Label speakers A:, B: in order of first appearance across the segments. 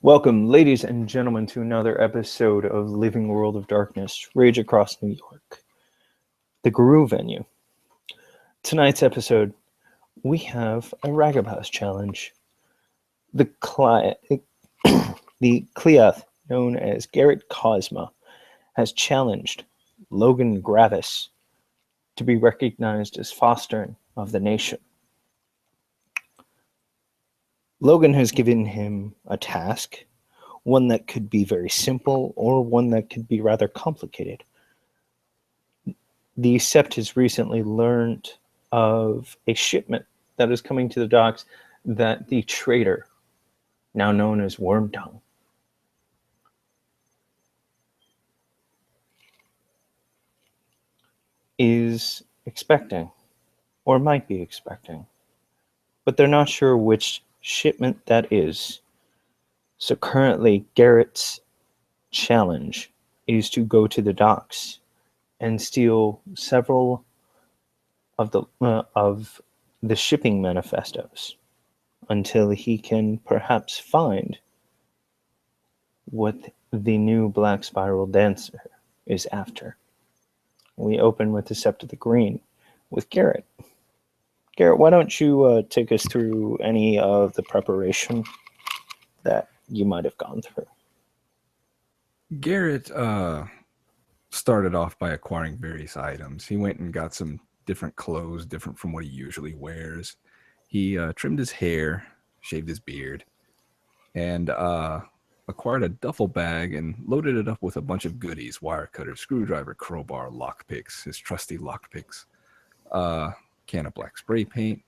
A: Welcome, ladies and gentlemen, to another episode of Living World of Darkness, Rage Across New York, the Guru venue. Tonight's episode, we have a Ragabash challenge. The Cleath, known as Garrett Cozma, has challenged Logan Gravis to be recognized as Fostern of the nation. Logan has given him a task, one that could be very simple or one that could be rather complicated. The Sept has recently learned of a shipment that is coming to the docks that the Traitor, now known as Wyrmtongue, is expecting, or might be expecting, but they're not sure which shipment that is. So currently, Garrett's challenge is to go to the docks and steal several of the shipping manifestos until he can perhaps find what the new Black Spiral Dancer is after. We open with the Sept of the Green with Garrett. Garrett, why don't you take us through any of the preparation that you might have gone through?
B: Garrett started off by acquiring various items. He went and got some different clothes, different from what he usually wears. He trimmed his hair, shaved his beard, and acquired a duffel bag and loaded it up with a bunch of goodies: wire cutter, screwdriver, crowbar, lockpicks, his trusty lockpicks, can of black spray paint,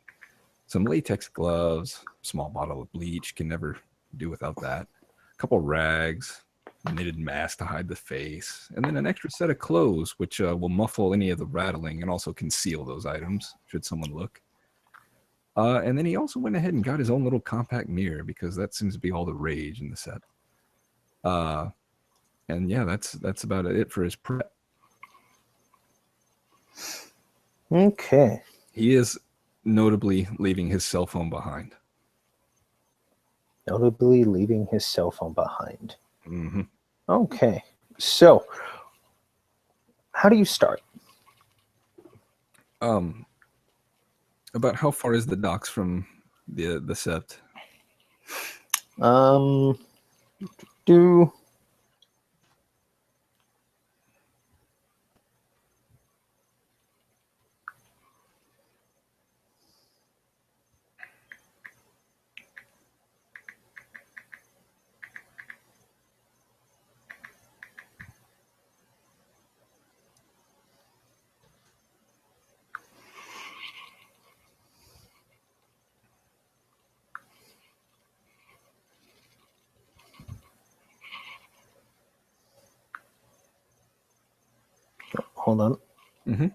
B: some latex gloves, small bottle of bleach, can never do without that, a couple rags, a knitted mask to hide the face, and then an extra set of clothes which will muffle any of the rattling and also conceal those items should someone look. And then he also went ahead and got his own little compact mirror, because that seems to be all the rage in the set. And yeah, that's about it for his prep.
A: Okay.
B: He is notably leaving his cell phone behind.
A: Notably leaving his cell phone behind.
B: Mm-hmm.
A: Okay. So, how do you start?
B: About how far is the docks from the Sept?
A: Do hold on.
B: Mm-hmm.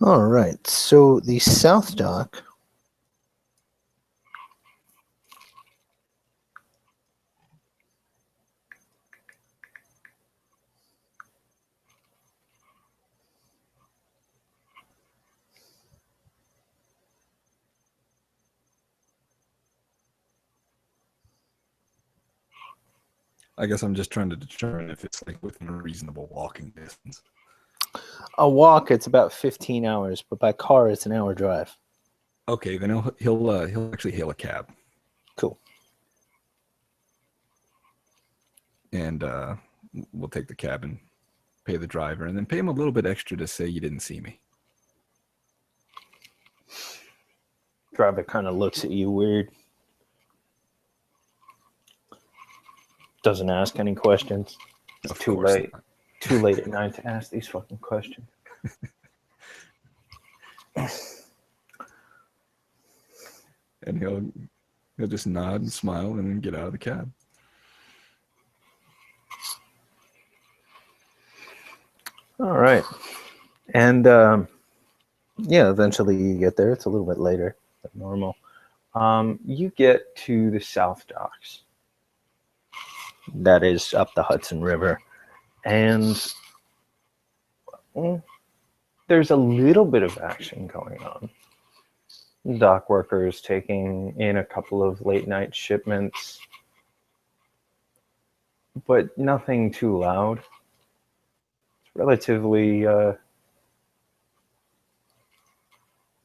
A: All right. So the South Dock.
B: I guess I'm just trying to determine if it's like within a reasonable walking distance.
A: A walk, it's about 15 hours, but by car, it's an hour drive.
B: Okay, then he'll actually hail a cab.
A: Cool.
B: And we'll take the cab and pay the driver, and then pay him a little bit extra to say you didn't see me.
A: Driver kind of looks at you weird. Doesn't ask any questions. It's too late. Not. Too late at night to ask these fucking questions.
B: And he'll just nod and smile and then get out of the cab.
A: All right. And yeah, eventually you get there. It's a little bit later than normal. You get to the South Docks. That is up the Hudson River. And there's a little bit of action going on. Dock workers taking in a couple of late night shipments, but nothing too loud. It's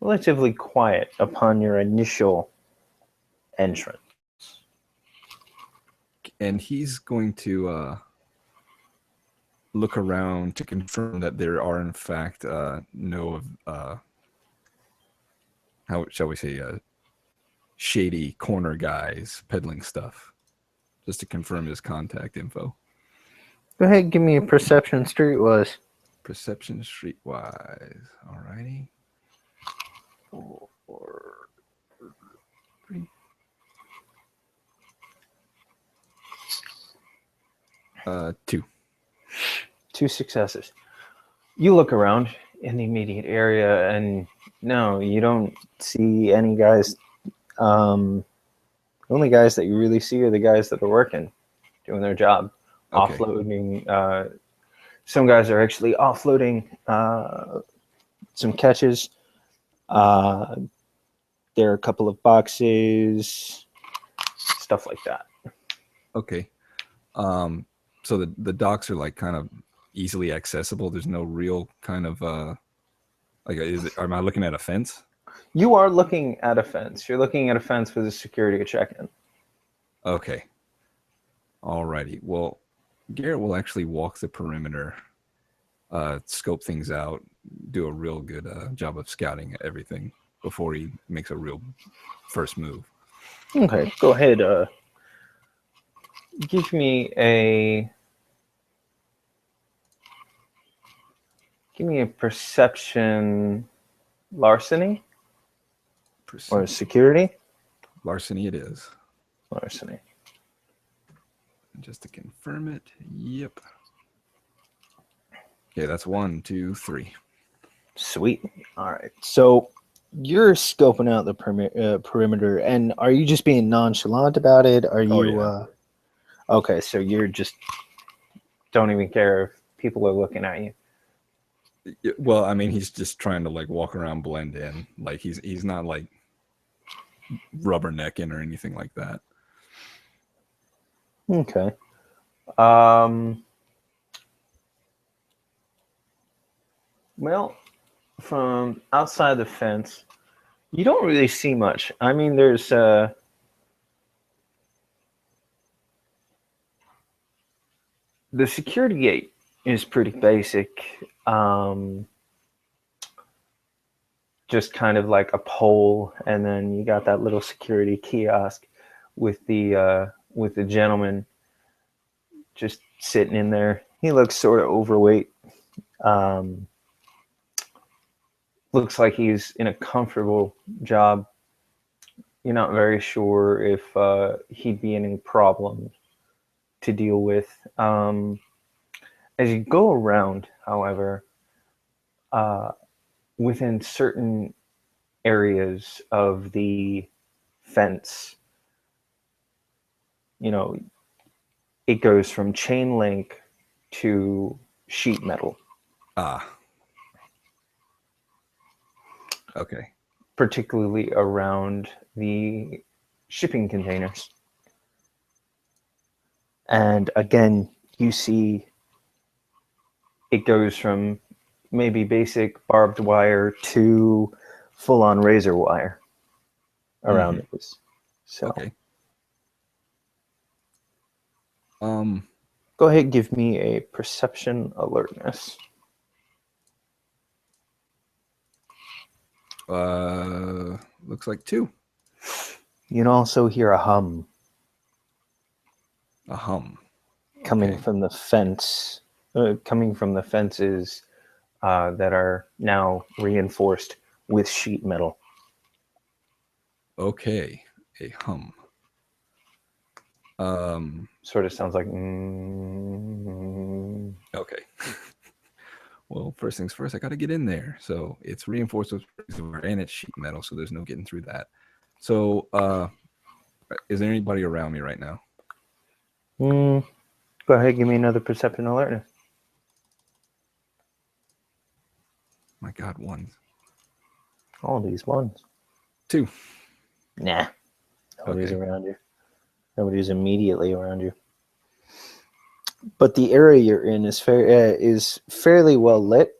A: relatively quiet upon your initial entrance.
B: And he's going to look around to confirm that there are, in fact, no, how shall we say, shady corner guys peddling stuff, just to confirm his contact info.
A: Go ahead, give me a perception streetwise.
B: Perception streetwise. Alrighty. 4, 3. 2.
A: 2 successes. You look around in the immediate area, and no, you don't see any guys. The only guys that you really see are the guys that are working, doing their job,
B: Okay.
A: offloading. Some guys are actually offloading some catches. There are a couple of boxes, stuff like that.
B: Okay. So the docks are like kind of easily accessible. There's no real kind of am I looking at a fence?
A: You are looking at a fence. You're looking at a fence with a security check-in.
B: Okay. Alrighty. Well, Garrett will actually walk the perimeter, scope things out, do a real good job of scouting everything before he makes a real first move.
A: Okay, go ahead. Give me a perception larceny or security.
B: Larceny it is.
A: Larceny.
B: Just to confirm it. Yep. Okay, that's 1, 2, 3.
A: Sweet. All right. So you're scoping out the perimeter, and are you just being nonchalant about it? Are you?
B: Yeah.
A: Okay, so you're just don't even care if people are looking at you.
B: Well, I mean, he's just trying to like walk around, blend in. Like he's not like rubbernecking or anything like that.
A: Okay. Well, from outside the fence, you don't really see much. I mean, there's the security gate is pretty basic. Just kind of like a pole, and then you got that little security kiosk with the gentleman just sitting in there. He looks sort of overweight. Looks like he's in a comfortable job. You're not very sure if he'd be any problem to deal with. As you go around, however, within certain areas of the fence, you know, it goes from chain link to sheet metal.
B: Okay.
A: Particularly around the shipping containers. And again, you see it goes from maybe basic barbed wire to full-on razor wire around this. So,
B: okay.
A: Go ahead, give me a perception alertness.
B: Looks like 2.
A: You can also hear a hum.
B: A hum.
A: Coming from the fence, coming from the fences that are now reinforced with sheet metal.
B: Okay, a hum.
A: Sort of sounds like.
B: Okay. Well, first things first, I got to get in there. So it's reinforced with wire and it's sheet metal, so there's no getting through that. So, is there anybody around me right now?
A: Go ahead, give me another perception alertness.
B: My God, ones.
A: All these ones.
B: 2.
A: Nah. Nobody's
B: Okay.
A: around you. Nobody's immediately around you. But the area you're in is fairly well lit,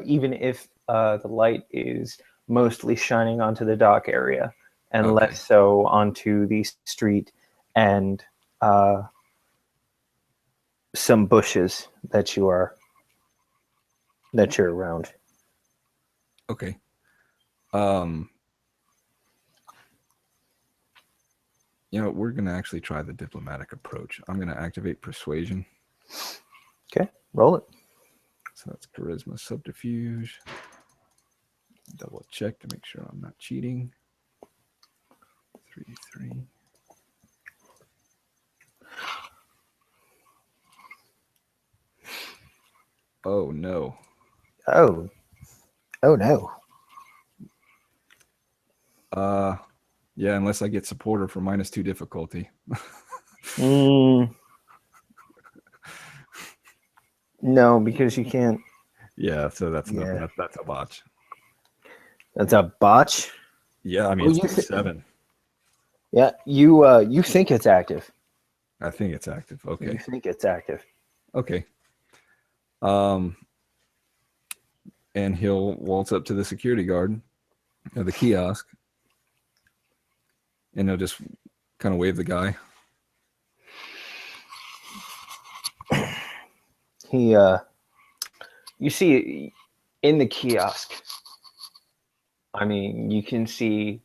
A: even if the light is mostly shining onto the dock area and
B: Okay.
A: less so onto the street and some bushes that you're around.
B: Okay. We're gonna actually try the diplomatic approach. I'm gonna activate persuasion.
A: Okay, roll it.
B: So that's charisma, subterfuge. Double check to make sure I'm not cheating. 3. Oh no.
A: Oh no.
B: Yeah, unless I get supporter for -2 difficulty.
A: No, because you can't.
B: Yeah, so that's
A: Yeah.
B: nothing. That's a botch.
A: That's a botch.
B: Yeah, I mean it's 7.
A: Yeah, you think it's active.
B: I think it's active.
A: You
B: Okay.
A: think it's active.
B: Okay. And he'll waltz up to the security guard of the kiosk, and he'll just kind of wave the guy.
A: You see in the kiosk, I mean, you can see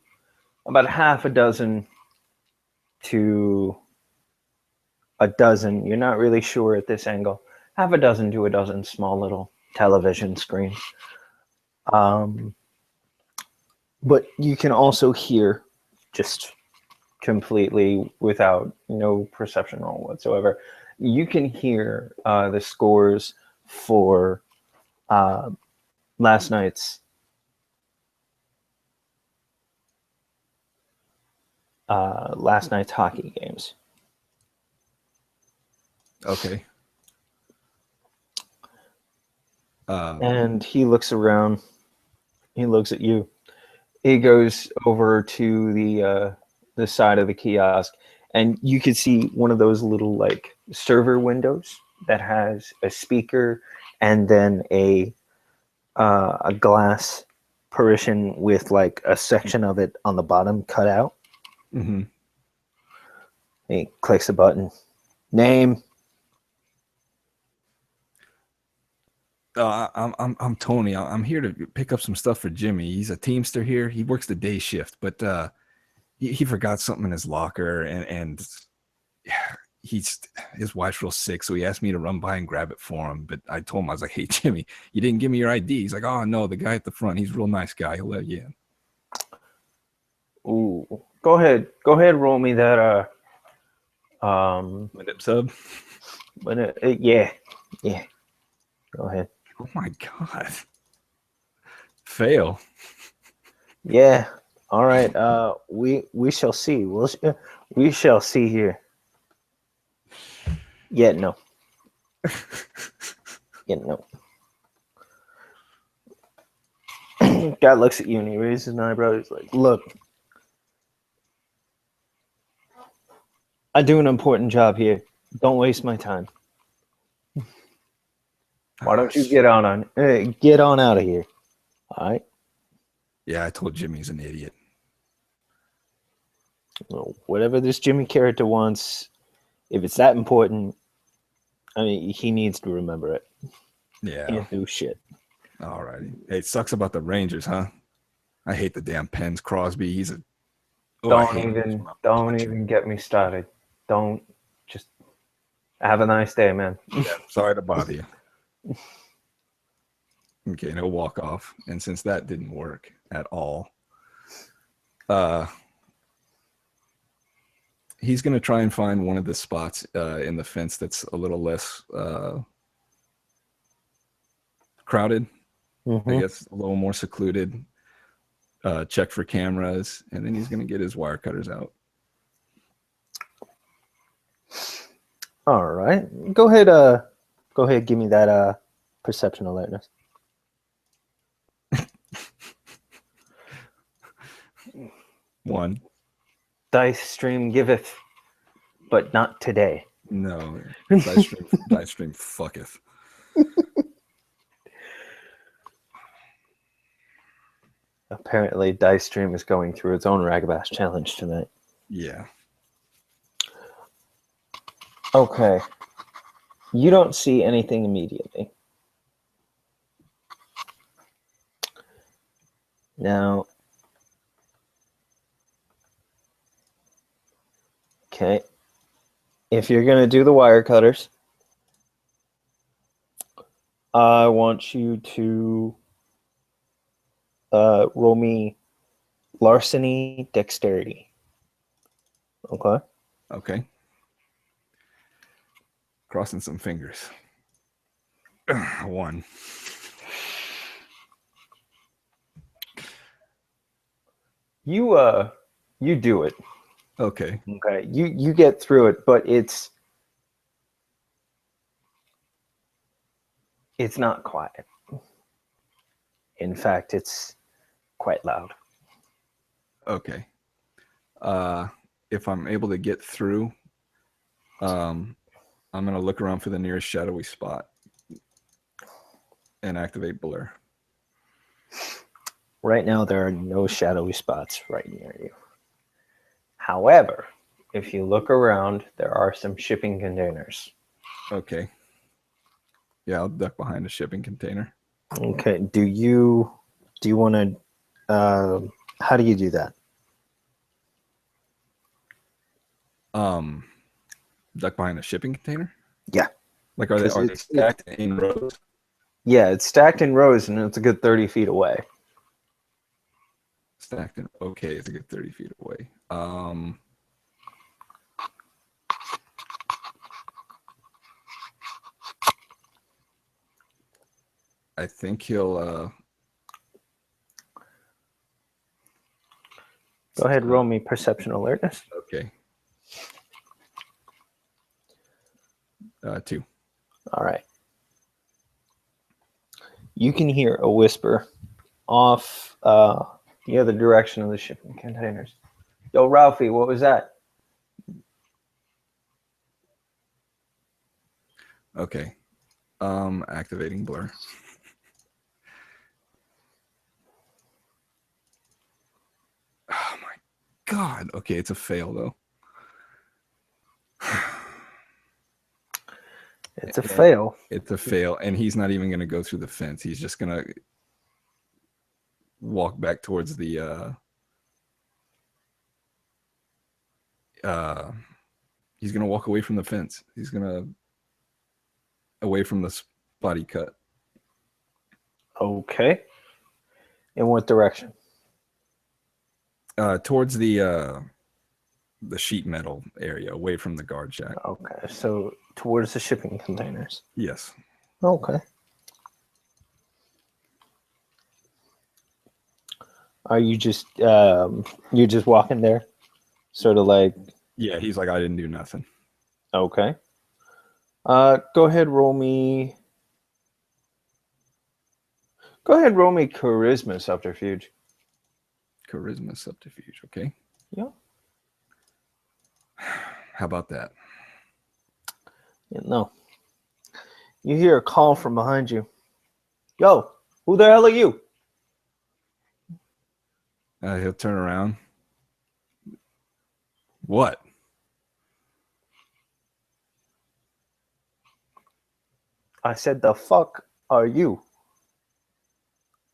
A: about half a dozen to a dozen. You're not really sure at this angle. Half a dozen to a dozen small little television screens. But you can also hear, just completely without no perception roll whatsoever, you can hear the scores for last night's hockey games.
B: Okay.
A: And he looks around. He looks at you. He goes over to the side of the kiosk, and you can see one of those little like server windows that has a speaker and then a glass partition with like a section of it on the bottom cut out.
B: Mm-hmm.
A: He clicks a button. Name.
B: I'm Tony. I'm here to pick up some stuff for Jimmy. He's a Teamster here. He works the day shift, but he forgot something in his locker, and his wife's real sick, so he asked me to run by and grab it for him. But I told him, I was like, "Hey, Jimmy, you didn't give me your ID." He's like, "Oh no, the guy at the front. He's a real nice guy. He'll let you in."
A: Ooh, go ahead. Roll me that.
B: Nip sub.
A: But yeah. Go ahead.
B: Oh my God. Fail.
A: Yeah. All right. We shall see. We shall see here. Yeah. No. Yeah. No. Guy looks at you and he raises an eyebrow. He's like, "Look, I do an important job here. Don't waste my time. Why don't you get on out of here? All right."
B: Yeah, I told Jimmy he's an idiot.
A: Well, whatever this Jimmy character wants, if it's that important, I mean, he needs to remember it.
B: Yeah.
A: Can't do shit.
B: All righty. Hey, it sucks about the Rangers, huh? I hate the damn Pens. Crosby, he's a... Oh,
A: Don't even get me started. Don't. Just have a nice day, man.
B: Yeah, sorry to bother you. Okay, and he'll walk off. And since that didn't work at all, he's going to try and find one of the spots in the fence that's a little less crowded. I
A: Mm-hmm.
B: guess a little more secluded. Check for cameras, and then he's gonna get his wire cutters out.
A: All right. Go ahead. Give me that perception alertness.
B: One.
A: Dice stream giveth, but not today.
B: No. Dice stream fucketh.
A: Apparently, Dice Stream is going through its own Ragabash challenge tonight.
B: Yeah.
A: Okay. You don't see anything immediately. Now, okay. If you're going to do the wire cutters, I want you to roll me larceny dexterity. Okay.
B: Okay. Crossing some fingers. 1.
A: You do it.
B: Okay.
A: Okay. You get through it, but it's not quiet. In fact, it's quite loud.
B: Okay. If I'm able to get through, I'm gonna look around for the nearest shadowy spot and activate blur.
A: Right now, there are no shadowy spots right near you. However, if you look around, there are some shipping containers.
B: Okay. Yeah, I'll duck behind a shipping container.
A: Okay. Do you want to? How do you do that?
B: Duck behind a shipping container?
A: Yeah.
B: Like are they stacked in rows?
A: Yeah, it's stacked in rows, and it's a good 30 feet away.
B: Stacked in okay, it's a good 30 feet away. I think he'll
A: Go ahead, roll me perception alertness.
B: Okay. 2.
A: All right. You can hear a whisper off the other direction of the shipping containers. Yo, Ralphie, what was that?
B: Okay. Activating blur. Oh my god. Okay, it's a fail though.
A: It's a fail.
B: It's a fail, and he's not even going to go through the fence. He's just going to walk back towards the he's going to walk away from the fence. He's going to away from the spot he cut.
A: Okay. In what direction?
B: Towards the sheet metal area, away from the guard shack.
A: Okay, so towards the shipping containers.
B: Yes.
A: Okay. Are you just you're just walking there, sort of like?
B: Yeah, he's like, I didn't do nothing.
A: Okay. Go ahead, roll me. Go ahead, roll me charisma subterfuge.
B: Charisma subterfuge. Okay.
A: Yeah.
B: How about that?
A: Yeah, no. You hear a call from behind you. Yo, who the hell are you?
B: He'll turn around. What?
A: I said, the fuck are you?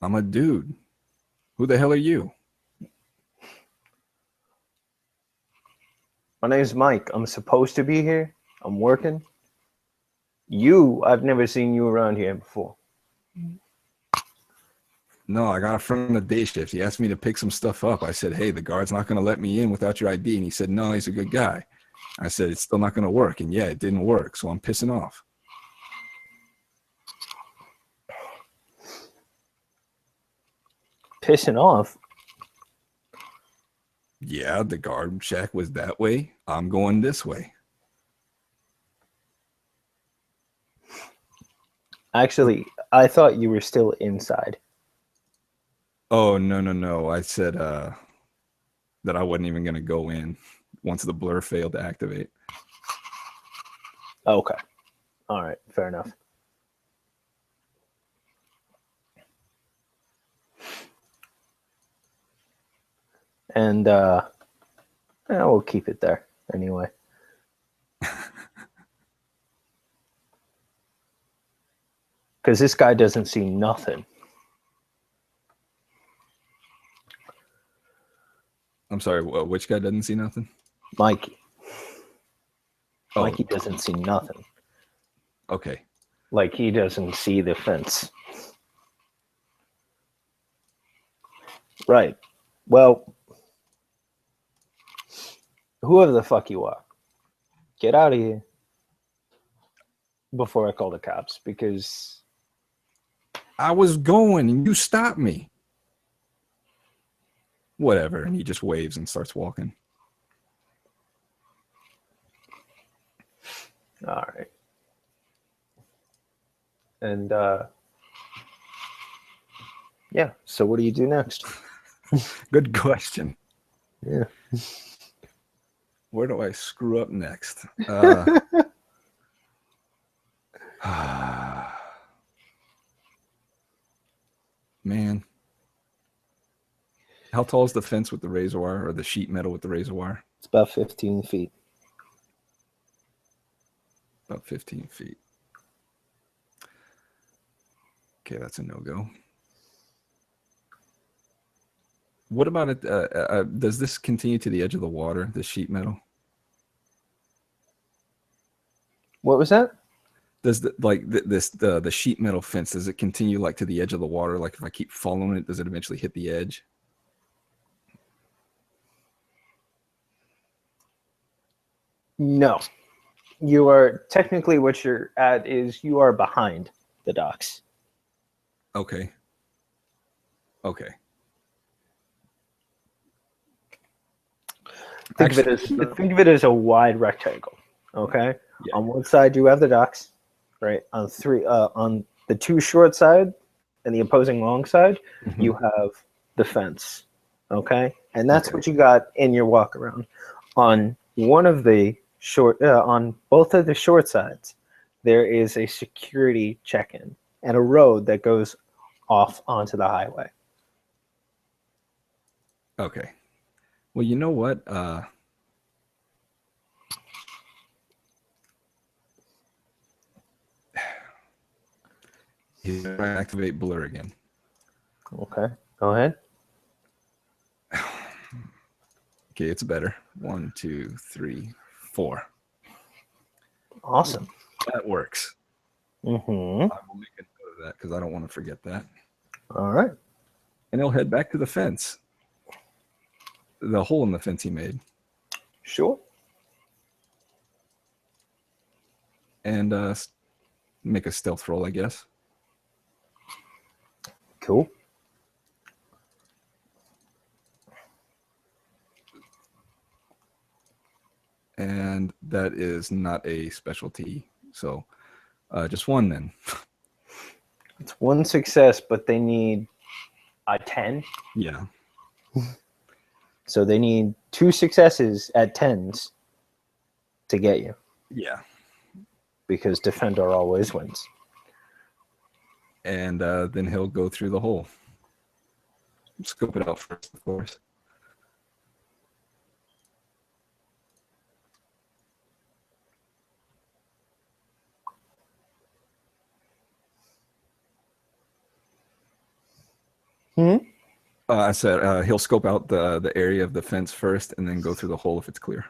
B: I'm a dude. Who the hell are you?
A: My name's Mike. I'm supposed to be here. I'm working. I've never seen you around here before.
B: No, I got it from the day shift. He asked me to pick some stuff up. I said, hey, the guard's not going to let me in without your ID. And he said, no, he's a good guy. I said, it's still not going to work. And yeah, it didn't work. So I'm pissing off.
A: pissing off.
B: Yeah, the guard shack was that way. I'm going this way.
A: Actually, I thought you were still inside.
B: Oh, no. I said that I wasn't even going to go in once the blur failed to activate.
A: Okay. All right. Fair enough. And we'll keep it there anyway. Because this guy doesn't see nothing.
B: I'm sorry, which guy doesn't see nothing?
A: Mikey.
B: Oh.
A: Mikey doesn't see nothing.
B: Okay.
A: Like, he doesn't see the fence. Right. Well, whoever the fuck you are, get out of here before I call the cops, because
B: I was going and you stopped me. Whatever. And he just waves and starts walking.
A: all right. And yeah, so what do you do next?
B: Good question.
A: Yeah.
B: Where do I screw up next? Man. How tall is the fence with the razor wire, or the sheet metal with the razor wire?
A: It's about 15 feet.
B: About 15 feet. Okay, that's a no-go. What about it? Does this continue to the edge of the water, the sheet metal?
A: What was that?
B: Does the sheet metal fence, does it continue like to the edge of the water? Like if I keep following it, does it eventually hit the edge?
A: No. You are technically, what you're at is you are behind the docks.
B: Okay.
A: Think of it as a wide rectangle. Okay. Yeah. On one side you have the docks, right? On the two short side and the opposing long side, you have the fence. Okay, and that's what you got in your walk around. On one of the on both of the short sides, there is a security check-in and a road that goes off onto the highway.
B: Okay. Well, you know what? He's going to activate blur again.
A: Okay, go ahead.
B: Okay, it's better. 1, 2, 3, 4.
A: Awesome.
B: That works.
A: Mm-hmm.
B: I will make a note of that because I don't want to forget that.
A: All right.
B: And he'll head back to the fence. The hole in the fence he made.
A: Sure.
B: And make a stealth roll, I guess.
A: Cool.
B: And that is not a specialty. So just one then.
A: It's one success, but they need a 10.
B: Yeah.
A: So they need 2 successes at 10s to get you.
B: Yeah.
A: Because Defender always wins.
B: And then he'll go through the hole. Scope it out first, of course. I said he'll scope out the area of the fence first and then go through the hole if it's clear.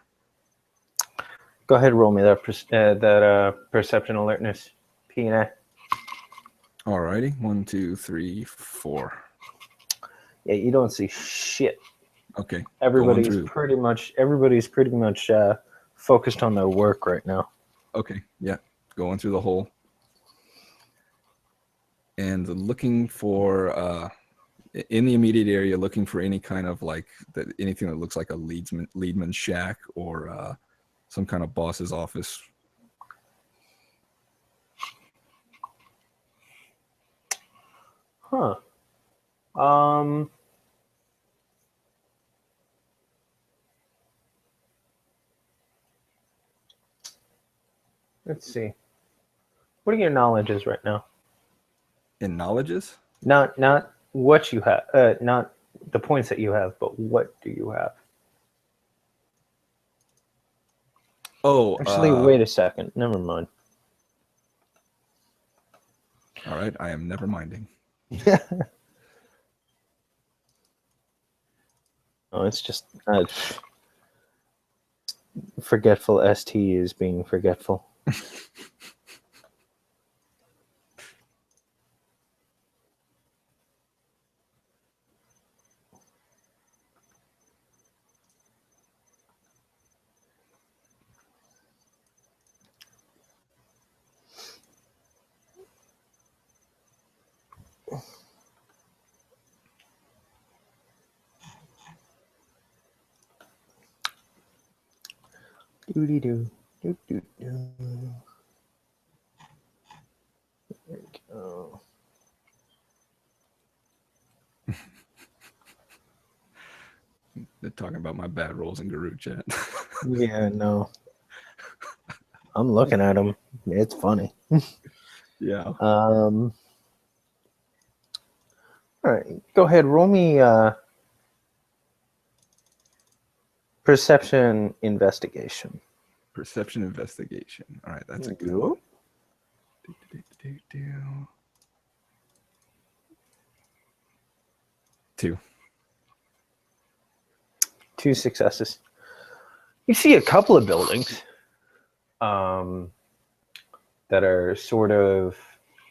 A: Go ahead, roll me that perception alertness. P&A.
B: Alrighty, 1, 2, 3, 4.
A: Yeah, you don't see shit.
B: Okay.
A: Everybody's pretty much focused on their work right now.
B: Okay, yeah. Going through the hole. And looking for In the immediate area, looking for any kind of anything that looks like a leadman's shack or some kind of boss's office.
A: Huh. Let's see. What are your knowledges right now?
B: In knowledges?
A: Not what you have, not the points that you have, but what do you have?
B: Oh,
A: actually, wait a second. Never mind.
B: All right, I am never minding.
A: Oh, it's just forgetful. ST is being forgetful. Doody doo. Doo doo doo. There we go.
B: They're talking about my bad rolls in Garut chat.
A: Yeah, no. I'm looking at them. It's funny.
B: Yeah.
A: All right. Go ahead. Roll me perception investigation.
B: Perception investigation. All right, that's a good one. 2.
A: 2 successes. You see a couple of buildings that are sort of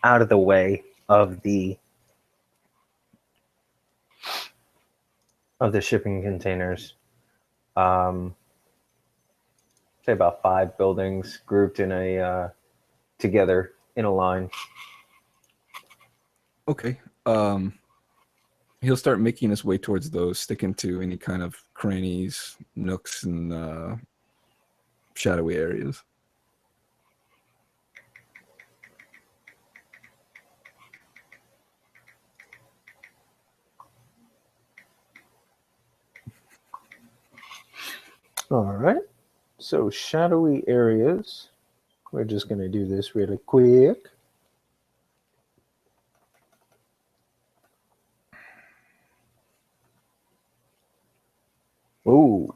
A: out of the way of the shipping containers. Say about 5 buildings grouped in a together in a line.
B: Okay. He'll start making his way towards those, sticking to any kind of crannies, nooks, and shadowy areas.
A: All right. So shadowy areas. We're just going to do this really quick. Ooh.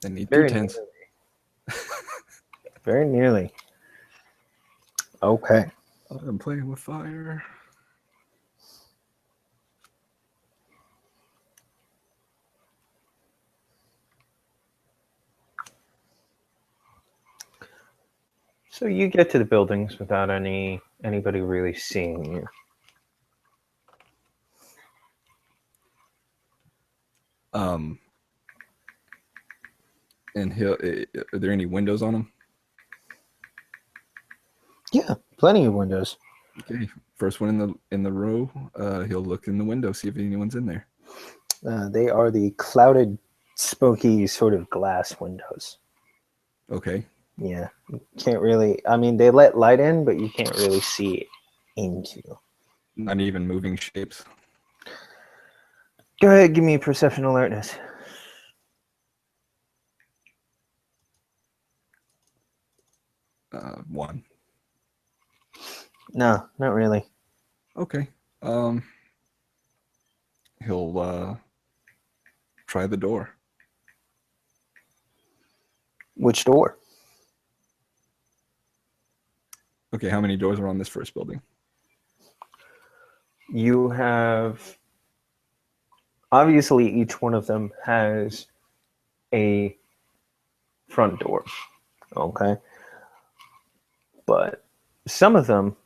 B: I need
A: Very
B: 2 10s.
A: Very nearly. Okay.
B: I'm playing with fire.
A: So you get to the buildings without anybody really seeing you.
B: And are there any windows on him?
A: Yeah, plenty of windows.
B: Okay, first one in the row. He'll look in the window, see if anyone's in there.
A: They are the clouded, smoky sort of glass windows.
B: Okay.
A: Yeah, you can't really. I mean, they let light in, but you can't really see into.
B: Not even moving shapes.
A: Go ahead, give me perception alertness.
B: 1.
A: No, not really.
B: Okay. He'll try the door.
A: Which door?
B: Okay, how many doors are on this first building?
A: You have, obviously each one of them has a front door, okay? But some of them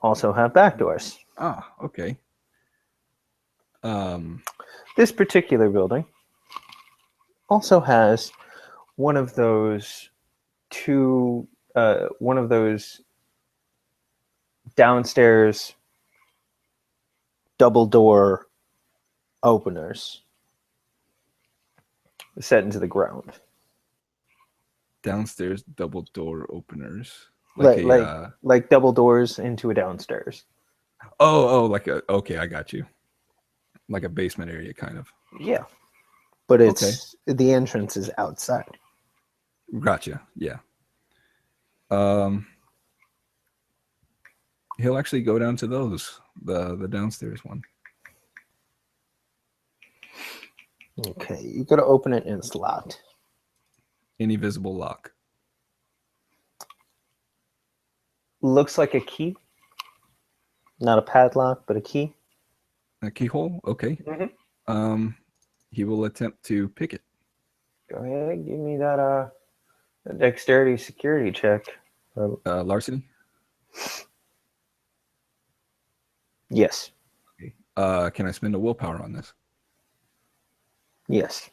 A: also have back doors.
B: Ah, okay.
A: This particular building also has one of those downstairs double door openers set into the ground.
B: Downstairs double door openers.
A: Like double doors into a downstairs.
B: Okay, I got you. Like a basement area, kind of.
A: Yeah. But it's the entrance is outside.
B: Gotcha. Yeah. He'll actually go down to those, the downstairs one.
A: Okay, you gotta open it and it's locked.
B: Any visible lock.
A: Looks like a key. Not a padlock, but a key.
B: A keyhole? Okay.
A: Mm-hmm.
B: He will attempt to pick it.
A: Go ahead, give me that dexterity security check.
B: Larceny?
A: Yes.
B: Okay. Can I spend a willpower on this?
A: Yes.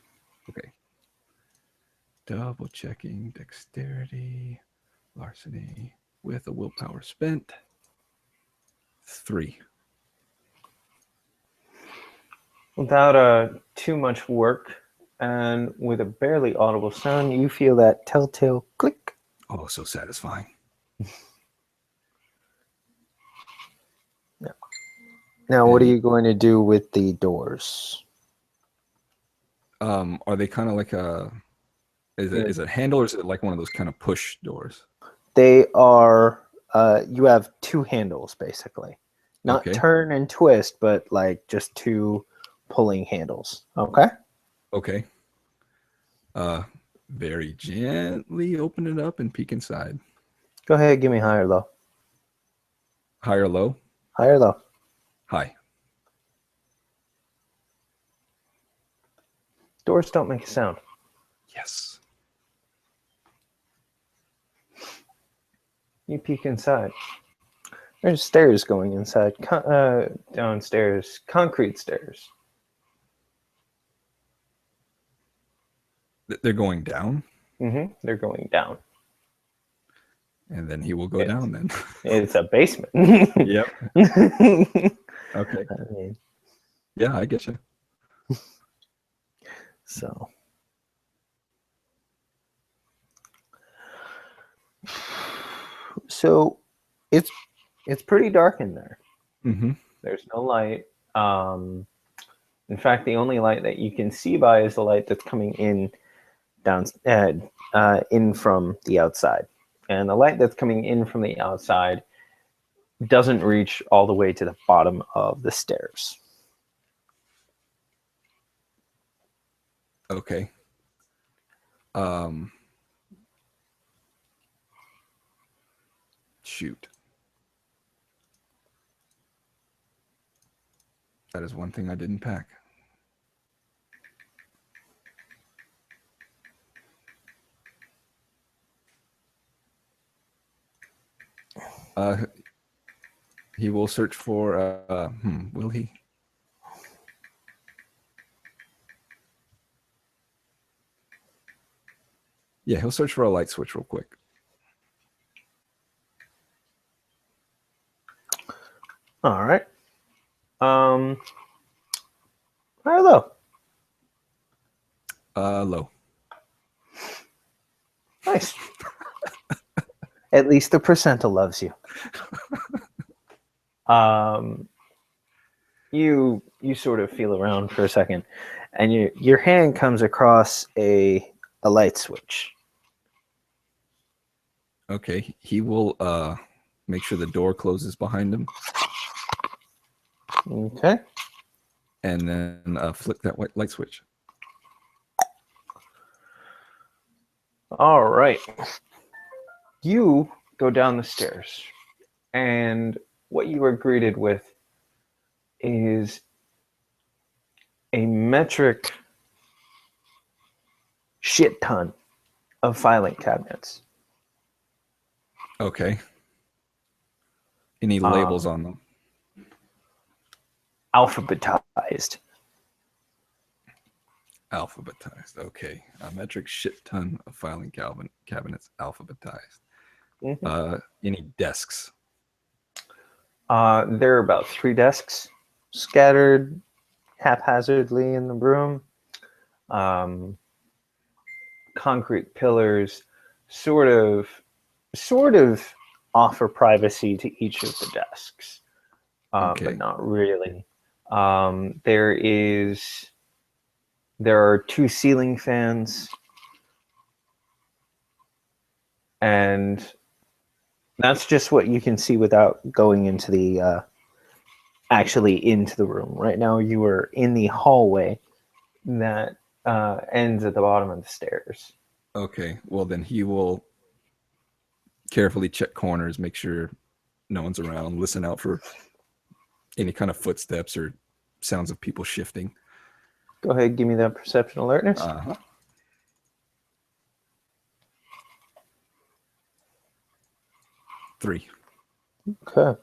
B: Okay. Double checking dexterity, larceny with a willpower spent. 3.
A: Without too much work and with a barely audible sound, you feel that telltale click.
B: Oh, so satisfying.
A: Now, what are you going to do with the doors?
B: Are they kind of like a? Is it a handle or is it like one of those kind of push doors?
A: They are. You have 2 handles basically, not turn and twist, but like just 2 pulling handles. Okay.
B: Okay. Very gently open it up and peek inside.
A: Go ahead, give me high or low.
B: High or low?
A: High or low?
B: High.
A: Doors don't make a sound.
B: Yes.
A: You peek inside. There's stairs going inside. Downstairs. Concrete stairs.
B: They're going down?
A: Mm-hmm. They're going down.
B: And then he will go down then.
A: It's a basement.
B: Yep. Okay.
A: I mean,
B: yeah, I get you.
A: So it's pretty dark in there.
B: Mm-hmm.
A: There's no light. In fact, the only light that you can see by is the light that's coming in in from the outside. And the light that's coming in from the outside doesn't reach all the way to the bottom of the stairs.
B: Okay. Shoot. That is one thing I didn't pack. He will search for, will he? Yeah, he'll search for a light switch real quick.
A: All right. High or low?
B: Low.
A: Nice. At least the percentile loves you. You sort of feel around for a second, and your hand comes across a light switch.
B: Okay, he will make sure the door closes behind him.
A: Okay.
B: And then flick that white light switch.
A: All right. You go down the stairs, and what you are greeted with is a metric shit ton of filing cabinets.
B: Okay. Any labels on them?
A: Alphabetized.
B: Alphabetized. Okay. A metric shit ton of filing cabinets, alphabetized.
A: Mm-hmm.
B: Any desks?
A: There are about 3 desks scattered haphazardly in the room. Concrete pillars sort of offer privacy to each of the desks,
B: Okay.
A: but not really. There are 2 ceiling fans, and that's just what you can see without going into the actually into the room. Right now, you are in the hallway that ends at the bottom of the stairs.
B: Okay. Well, then he will carefully check corners, make sure no one's around, listen out for any kind of footsteps or sounds of people shifting.
A: Go ahead, give me that perception alertness.
B: 3.
A: Okay.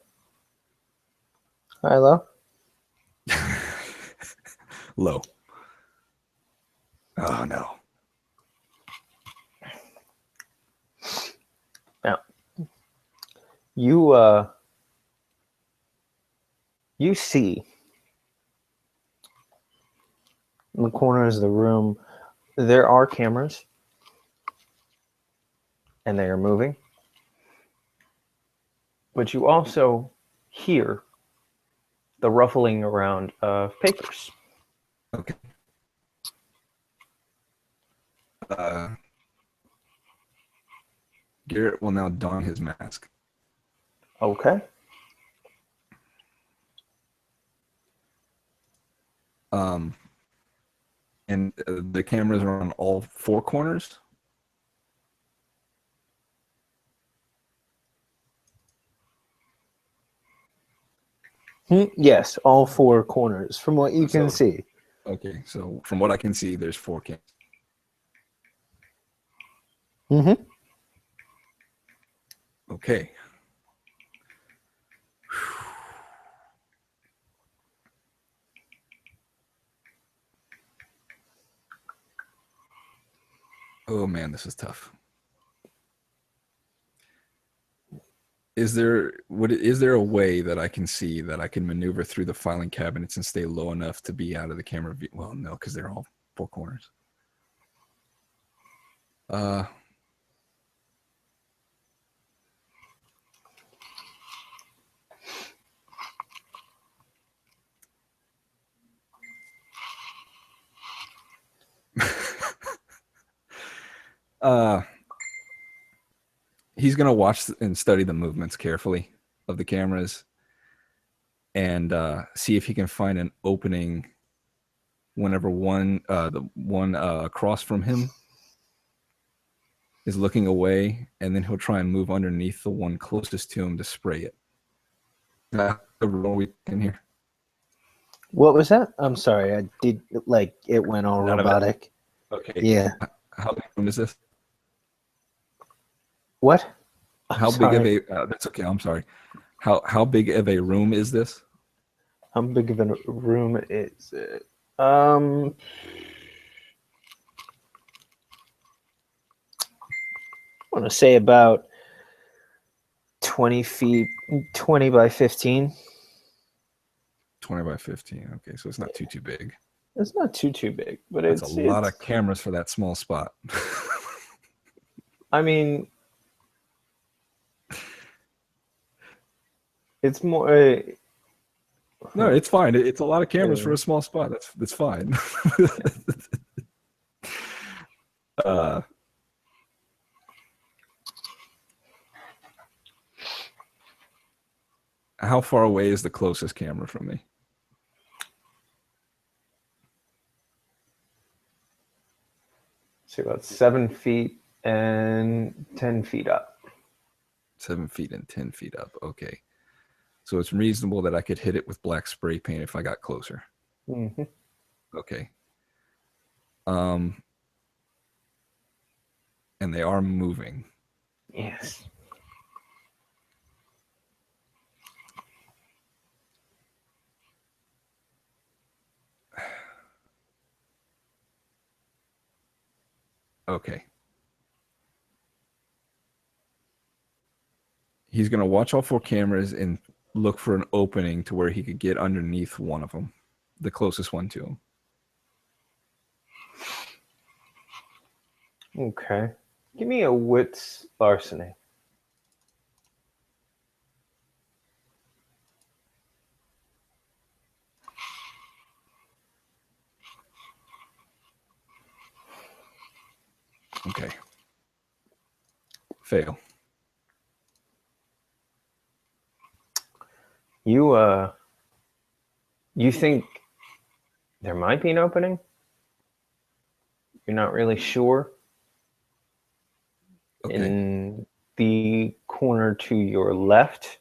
A: Hi, low.
B: Low. Oh no.
A: Now, you see in the corners of the room there are cameras, and they are moving. But you also hear the ruffling around of papers.
B: Okay. Garrett will now don his mask.
A: Okay.
B: And the cameras are on all 4 corners.
A: Yes, all 4 corners, from what you can see.
B: Okay, so from what I can see, there's 4 cameras.
A: Mm-hmm.
B: Okay. Oh man, this is tough. Is there a way that I can see that I can maneuver through the filing cabinets and stay low enough to be out of the camera view? Well, no, because they're all 4 corners. He's gonna watch and study the movements carefully of the cameras and see if he can find an opening whenever the one across from him is looking away, and then he'll try and move underneath the one closest to him to spray it. We in here.
A: What was that? I'm sorry. I did it went all robotic.
B: Okay.
A: Yeah.
B: How big room is this?
A: What?
B: How big of a? That's okay. I'm sorry. How big of a room is this?
A: How big of a room is it? I want to say about 20 feet, 20 by 15.
B: 20 by 15. Okay, so it's not too big.
A: It's not too big, but
B: it's a lot of cameras for that small spot.
A: I mean, it's more.
B: No, it's fine. It's a lot of cameras for a small spot. That's fine. How far away is the closest camera from me?
A: So about 7 feet and 10 feet up.
B: 7 feet and 10 feet up. Okay. So it's reasonable that I could hit it with black spray paint if I got closer.
A: Mm-hmm.
B: Okay. And they are moving.
A: Yes.
B: Okay. He's going to watch all 4 cameras and look for an opening to where he could get underneath one of them, the closest one to him.
A: Okay. Give me a wits larceny.
B: Okay. Fail.
A: You think there might be an opening? You're not really sure?
B: Okay.
A: In the corner to your left,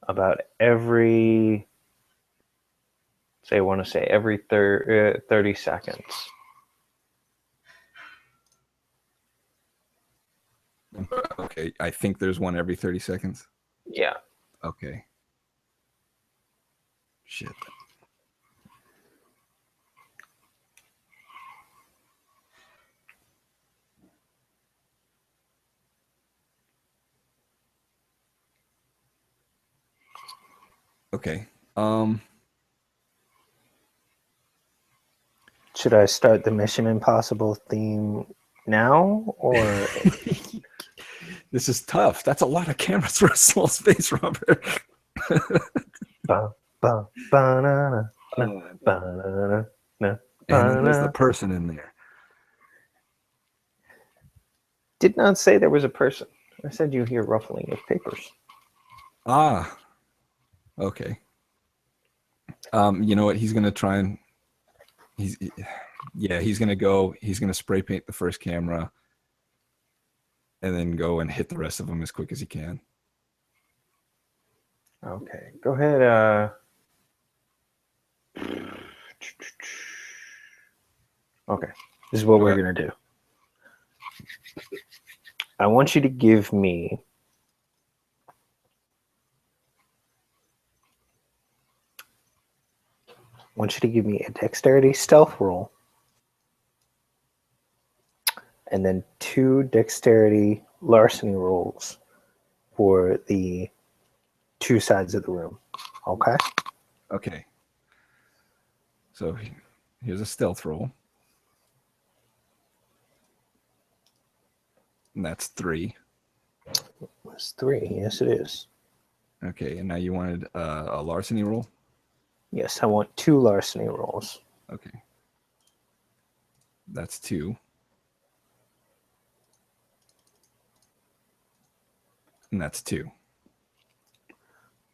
A: about every, I want to say every 30 seconds.
B: Okay. I think there's one every 30 seconds.
A: Yeah.
B: Okay. Shit. Okay.
A: Should I start the Mission Impossible theme now, or
B: This is tough. That's a lot of cameras for a small space, Robert.
A: ba ba banana banana na
B: And there's the
A: banana?
B: person in there.
A: Did not say there was a person. I said you hear ruffling of papers.
B: Ah. Okay. You know what? He's gonna try and he's gonna spray paint the first camera and then go and hit the rest of them as quick as he can.
A: Okay, go ahead. Okay, this is what we're gonna do. I want you to give me a dexterity stealth roll, and then 2 dexterity larceny rolls for the 2 sides of the room. Okay?
B: Okay. So here's a stealth roll. And that's 3.
A: It's 3. Yes, it is.
B: Okay, and now you wanted a larceny roll?
A: Yes, I want 2 larceny rolls.
B: Okay. That's 2. And that's 2.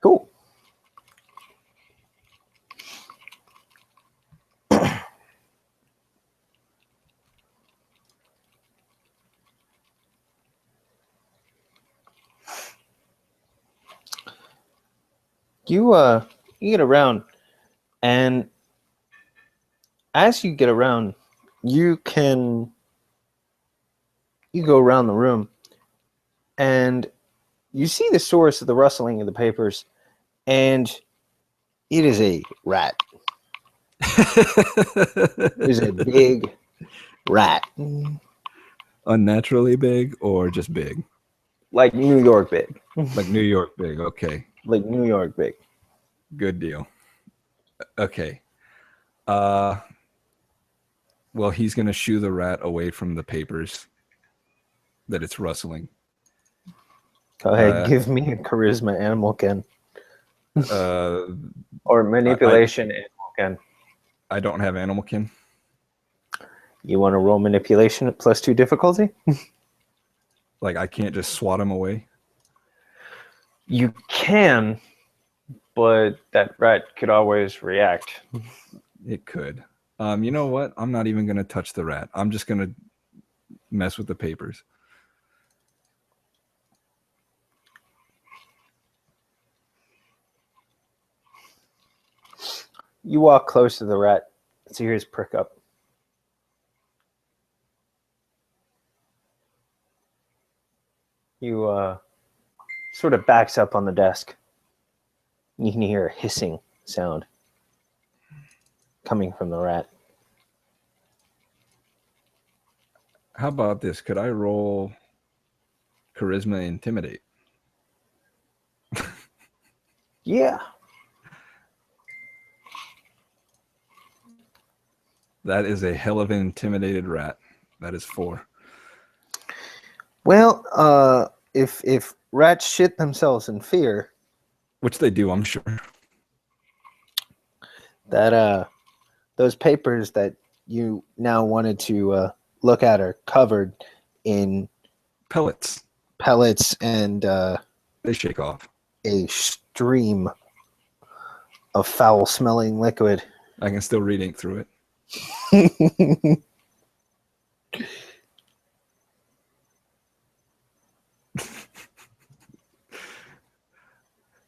A: Cool. You get around, and as you get around, you go around the room, and you see the source of the rustling of the papers, and it is a rat. It is a big rat,
B: Unnaturally big or just big?
A: like New York big.
B: Like New York big. Okay.
A: Like New York big.
B: Good deal. Okay. Well, he's going to shoo the rat away from the papers that it's rustling.
A: Go ahead, give me a charisma animal ken. Or manipulation animal ken.
B: I don't have animal kin.
A: You want to roll manipulation at +2 difficulty?
B: Like I can't just swat him away?
A: You can, but that rat could always react.
B: It could. You know what? I'm not even going to touch the rat. I'm just going to mess with the papers.
A: You walk close to the rat. Its ears prick up. You sort of backs up on the desk. You can hear a hissing sound coming from the rat.
B: How about this? Could I roll charisma intimidate?
A: Yeah.
B: That is a hell of an intimidated rat. That is 4.
A: Well, if rats shit themselves in fear,
B: Which they do, I'm sure.
A: that those papers that you now wanted to look at are covered in
B: Pellets.
A: pellets and
B: They shake off.
A: a stream of foul-smelling liquid.
B: I can still read ink through it.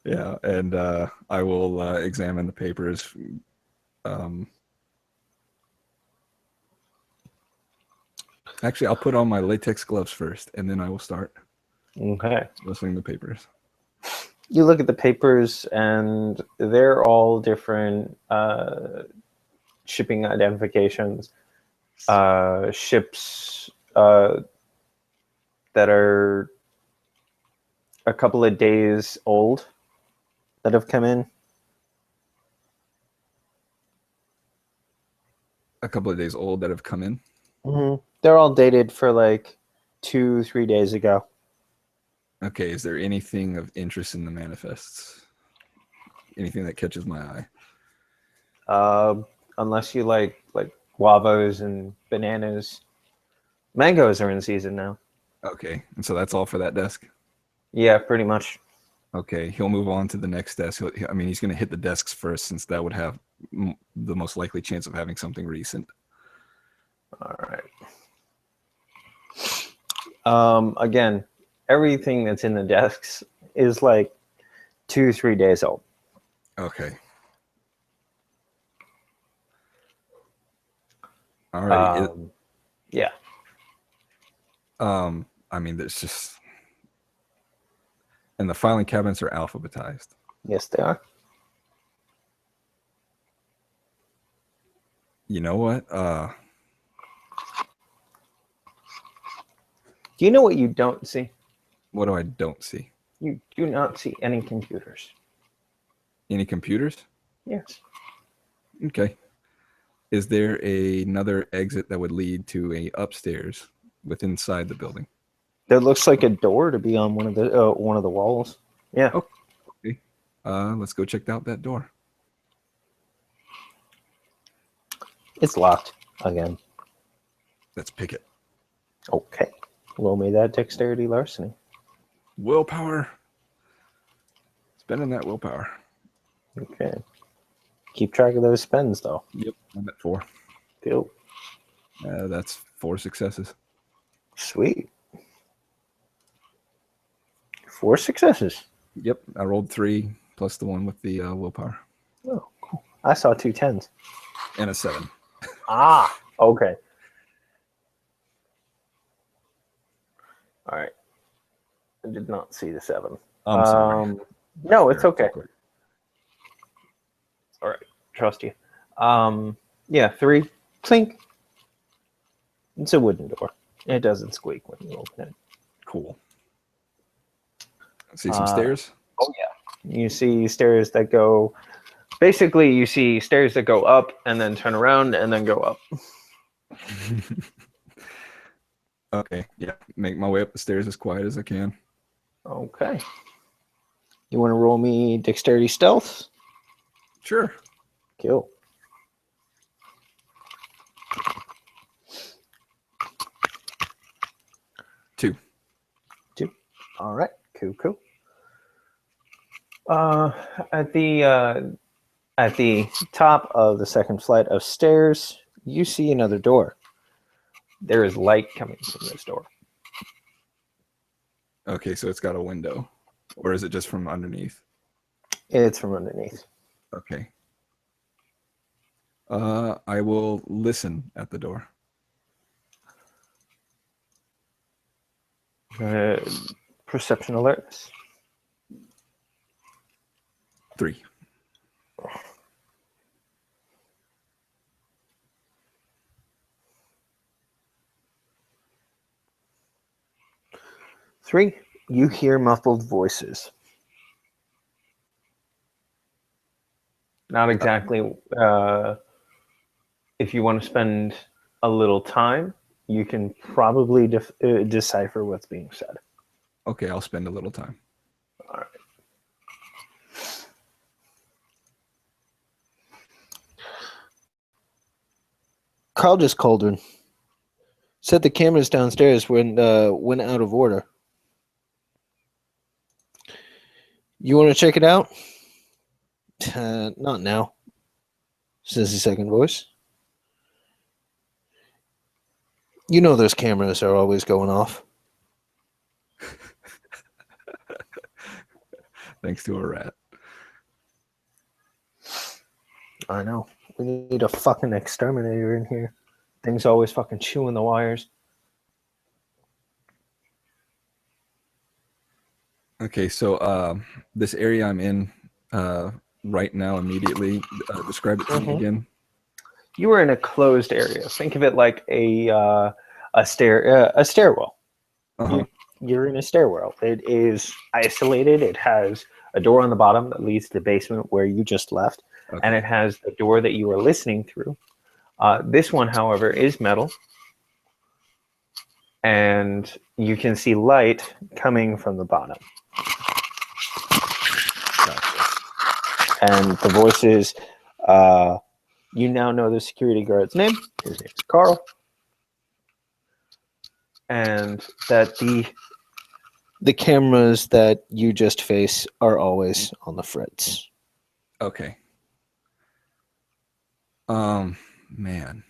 B: Yeah, and I will examine the papers. Actually, I'll put on my latex gloves first, and then I will start
A: Okay.
B: rustling the papers.
A: You look at the papers, and they're all different shipping identifications. Ships that are a couple of days old that have come in.
B: A couple of days old that have come in.
A: Mm-hmm. They're all dated for like 2-3 days ago.
B: Okay, is there anything of interest in the manifests? Anything that catches my eye?
A: Unless you like guavas and bananas. Mangoes are in season now.
B: Okay, and so that's all for that desk?
A: Yeah, pretty much.
B: Okay, he'll move on to the next desk. He's going to hit the desks first, since that would have the most likely chance of having something recent.
A: All right. Again, everything that's in the desks is like 2-3 days old.
B: Okay. Alrighty.
A: Yeah.
B: There's just, and the filing cabinets are alphabetized.
A: Yes, they are.
B: You know what?
A: Do you know what you don't see?
B: What do I don't see?
A: You do not see any computers.
B: Any computers?
A: Yes.
B: Okay. Is there another exit that would lead to a upstairs within inside the building?
A: There looks like a door to be on one of the walls. Yeah.
B: Oh, okay. Let's go check out that door.
A: It's locked again.
B: Let's pick it.
A: Okay. Roll me that dexterity larceny.
B: Willpower. Spending that willpower.
A: Okay. Keep track of those spends, though.
B: Yep, I'm at 4.
A: Cool.
B: That's 4 successes.
A: Sweet. 4 successes.
B: Yep, I rolled 3 plus the one with the willpower.
A: Oh, cool. I saw 2 10s.
B: And a 7.
A: Ah, okay. All right. I did not see the 7.
B: I'm sorry.
A: No, it's okay. All right. Trust you. Yeah, 3. Clink. It's a wooden door. It doesn't squeak when you open it.
B: Cool. See some stairs?
A: Oh, yeah. You see stairs that go... Basically, you see stairs that go up and then turn around and then go up.
B: Okay, yeah. Make my way up the stairs as quiet as I can.
A: Okay. You want to roll me dexterity stealth?
B: Sure.
A: Cool.
B: Two.
A: All right. Cool. At the top of the second flight of stairs, you see another door. There is light coming from this door.
B: Okay, so it's got a window. Or is it just from underneath?
A: It's from underneath.
B: Okay. I will listen at the door.
A: Perception alertness.
B: 3.
A: You hear muffled voices. Not exactly. If you want to spend a little time, you can probably decipher what's being said.
B: Okay, I'll spend a little time.
A: All right.
C: Carl just called her. Said the cameras downstairs went out of order. You want to check it out? Not now, says the second voice. You know those cameras are always going off.
B: Thanks to a rat.
A: I know. We need a fucking exterminator in here. Things always fucking chewing the wires.
B: Okay, so this area I'm in right now, immediately, describe it to me again.
A: You are in a closed area. Think of it like a stairwell. You're in a stairwell. It is isolated. It has a door on the bottom that leads to the basement where you just left, and it has the door that you were listening through. This one, however, is metal, and you can see light coming from the bottom. And the voice is, you now know the security guard's name. His name is Carl. And that
C: the cameras that you just face are always on the fritz.
B: Okay. Man. Man.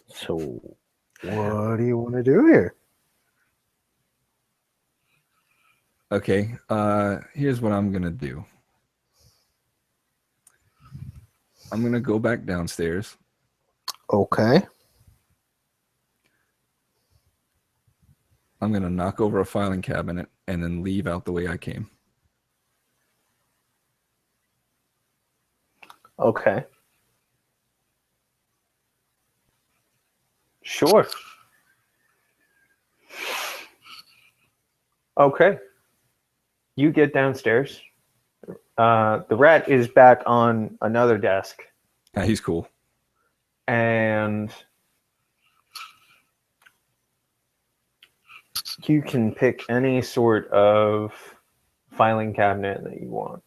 A: So, what do you want to do here?
B: Okay, here's what I'm gonna do. I'm gonna go back downstairs.
C: Okay.
B: I'm gonna knock over a filing cabinet and then leave out the way I came.
A: Okay. Sure. Okay. You get downstairs. The rat is back on another desk.
B: Yeah, he's cool.
A: And you can pick any sort of filing cabinet that you want.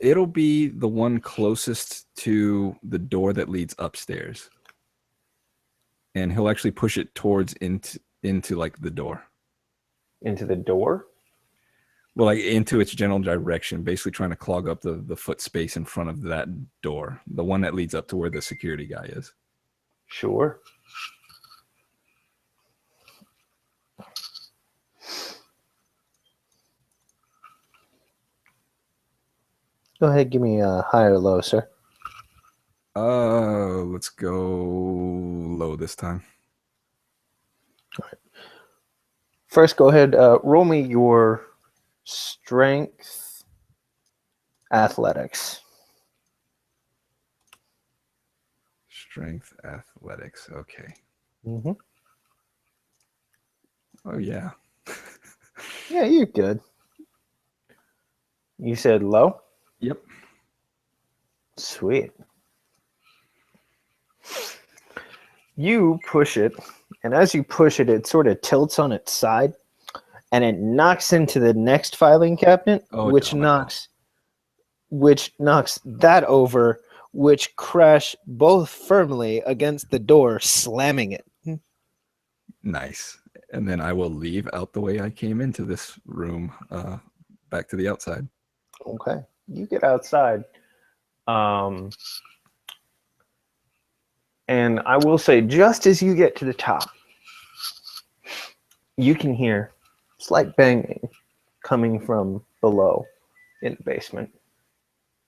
B: It'll be the one closest to the door that leads upstairs. And he'll actually push it towards into like the door.
A: Into the door?
B: Well, like into its general direction, basically trying to clog up the foot space in front of that door, the one that leads up to where the security guy is.
A: Sure.
C: Go ahead, give me a high or low, sir.
B: Let's go low this time.
A: All right. First, go ahead, roll me your strength athletics.
B: Strength athletics. Okay.
A: Mm-hmm.
B: Oh, yeah.
A: Yeah, you're good. You said low?
B: Yep.
A: Sweet. You push it, and as you push it, it sort of tilts on its side, and it knocks into the next filing cabinet, which knocks that over, which crash both firmly against the door, slamming it.
B: Nice. And then I will leave out the way I came into this room, back to the outside.
A: Okay. You get outside. And I will say, just as you get to the top, you can hear slight banging coming from below in the basement.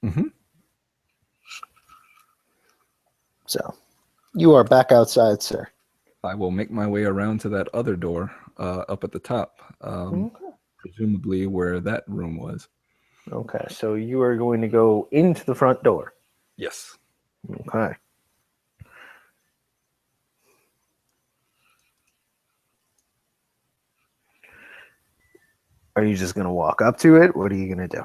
B: Mm-hmm.
C: So, you are back outside, sir.
B: I will make my way around to that other door up at the top. presumably where that room was.
C: Okay, so you are going to go into the front door.
B: Yes.
C: Okay. Are you just going to walk up to it? What are you going to do?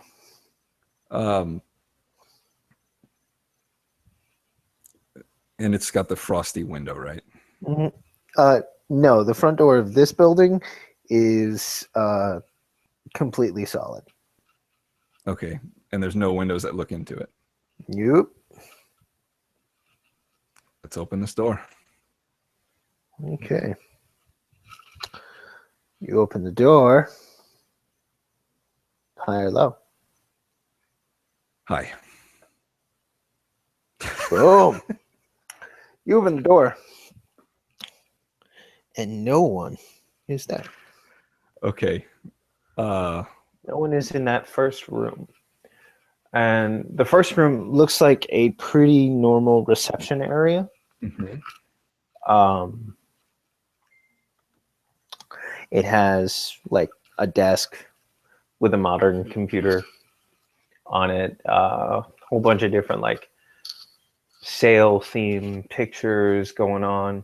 B: And it's got the frosty window, right?
C: No, the front door of this building is completely solid.
B: Okay. And there's no windows that look into it.
C: Yep.
B: Let's open this door.
C: Okay. You open the door. High or low?
B: Hi.
C: Boom. You open the door. And no one is there.
B: Okay.
A: No one is in that first room. And the first room looks like a pretty normal reception area. It has like a desk with a modern computer on it, a whole bunch of different like sale theme pictures going on,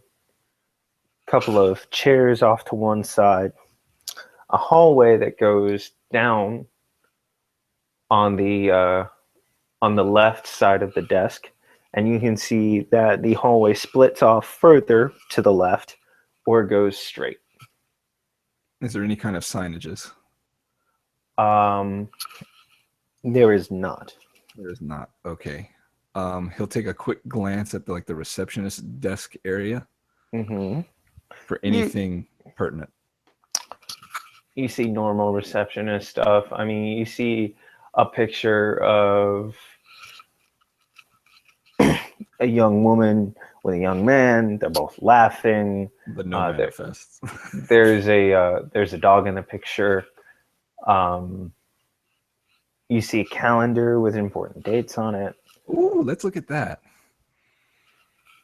A: a couple of chairs off to one side, a hallway that goes down on the left side of the desk, and you can see that the hallway splits off further to the left or goes straight.
B: Is there any kind of signages?
A: There is not.
B: There's not. Okay. He'll take a quick glance at the receptionist desk area for anything pertinent.
A: You see normal receptionist stuff. I mean, you see a picture of a young woman with a young man. They're both laughing.
B: But no manifests.
A: There's a dog in the picture. You see a calendar with important dates on it.
B: Ooh, let's look at that.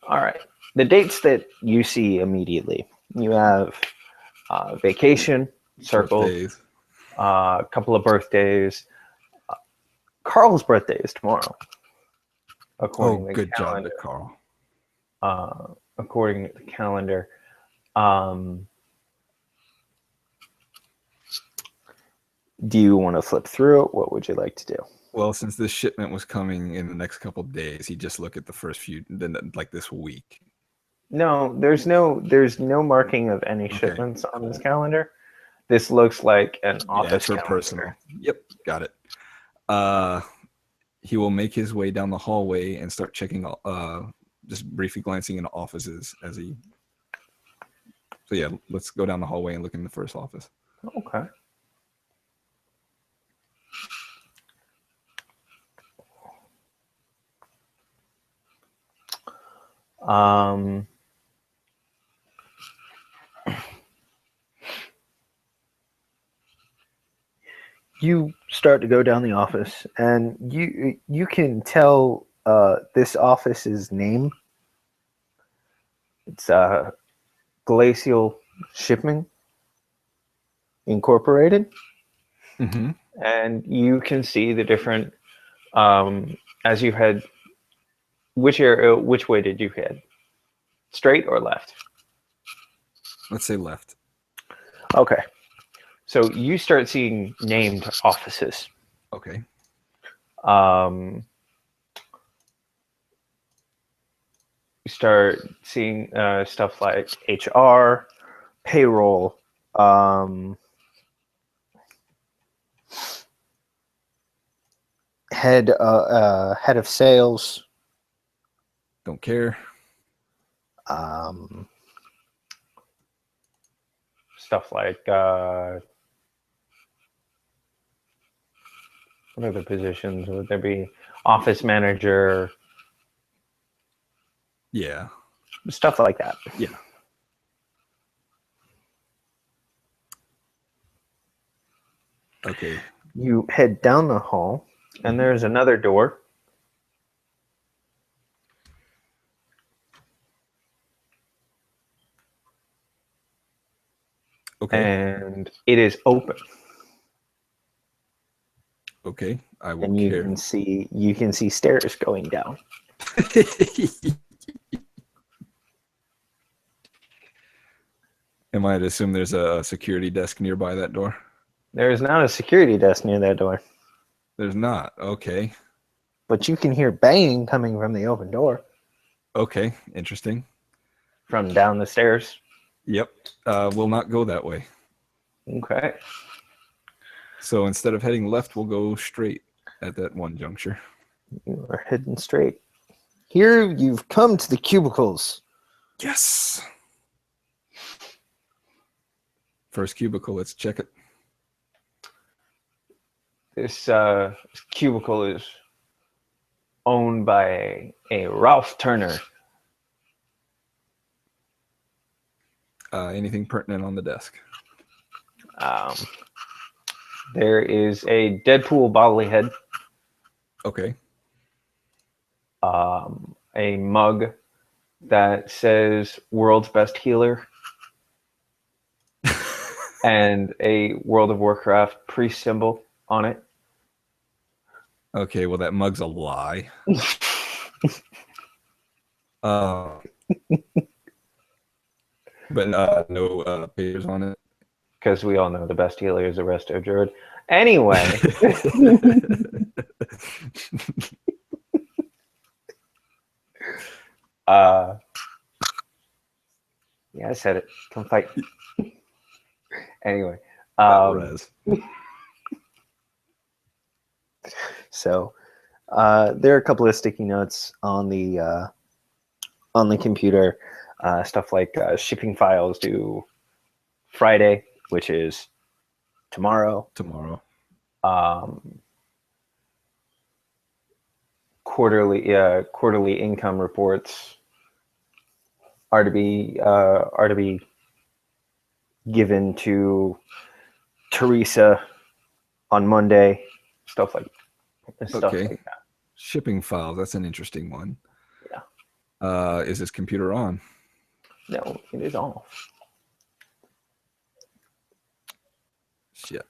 A: All right. The dates that you see immediately. You have vacation, circled, a couple of birthdays. Carl's birthday is tomorrow. According to the
B: good
A: calendar.
B: job to Carl.
A: According to the calendar. Do you want to flip through it? What would you like to do?
B: Well, since this shipment was coming in the next couple of days, he just look at the first few, then like this week.
A: No, there's no marking of any shipments on this calendar. This looks like an office calendar.
B: Personal. Yep, got it. He will make his way down the hallway and start checking, just briefly glancing into offices as he. So yeah, let's go down the hallway and look in the first office.
A: Okay. You start to go down the office, and you can tell this office's name. It's Glacial Shipping Incorporated, and you can see the different as you head. Which way did you head? Straight or left?
B: Let's say left.
A: Okay. So you start seeing named offices.
B: Okay.
A: You start seeing stuff like HR, payroll, head of sales.
B: Don't care.
A: Stuff like what other positions would there be? Office manager.
B: Yeah.
A: Stuff like that.
B: Yeah. Okay.
A: You head down the hall, and there's another door.
B: Okay.
A: And it is open.
B: Okay, I will
A: and you
B: care.
A: can see stairs going down.
B: Am I to assume there's a security desk nearby that door?
A: There is not a security desk near that door,
B: There's not. Okay.
A: but you can hear banging coming from the open door
B: Okay. Interesting.
A: from down the stairs.
B: Yep. We'll not go that way.
A: Okay.
B: So instead of heading left, we'll go straight at that one juncture.
A: You are heading straight. Here you've come to the cubicles.
B: Yes. First cubicle. Let's check it.
A: This cubicle is owned by a Ralph Turner.
B: Anything pertinent on the desk?
A: There is a Deadpool bobblehead,
B: Okay.
A: a mug that says "World's Best Healer," and a World of Warcraft priest symbol on it.
B: Okay. Well, that mug's a lie. But no papers on it.
A: Because we all know the best healer is a resto druid. Anyway, yeah, I said it. Come fight. Anyway,
B: Res.
A: so there are a couple of sticky notes on the computer. Stuff like shipping files due Friday, which is tomorrow. Quarterly income reports are to be given to Teresa on Monday. Stuff like that.
B: Shipping files. That's an interesting one.
A: Yeah.
B: Is this computer on?
A: No, it is off.
B: Shit.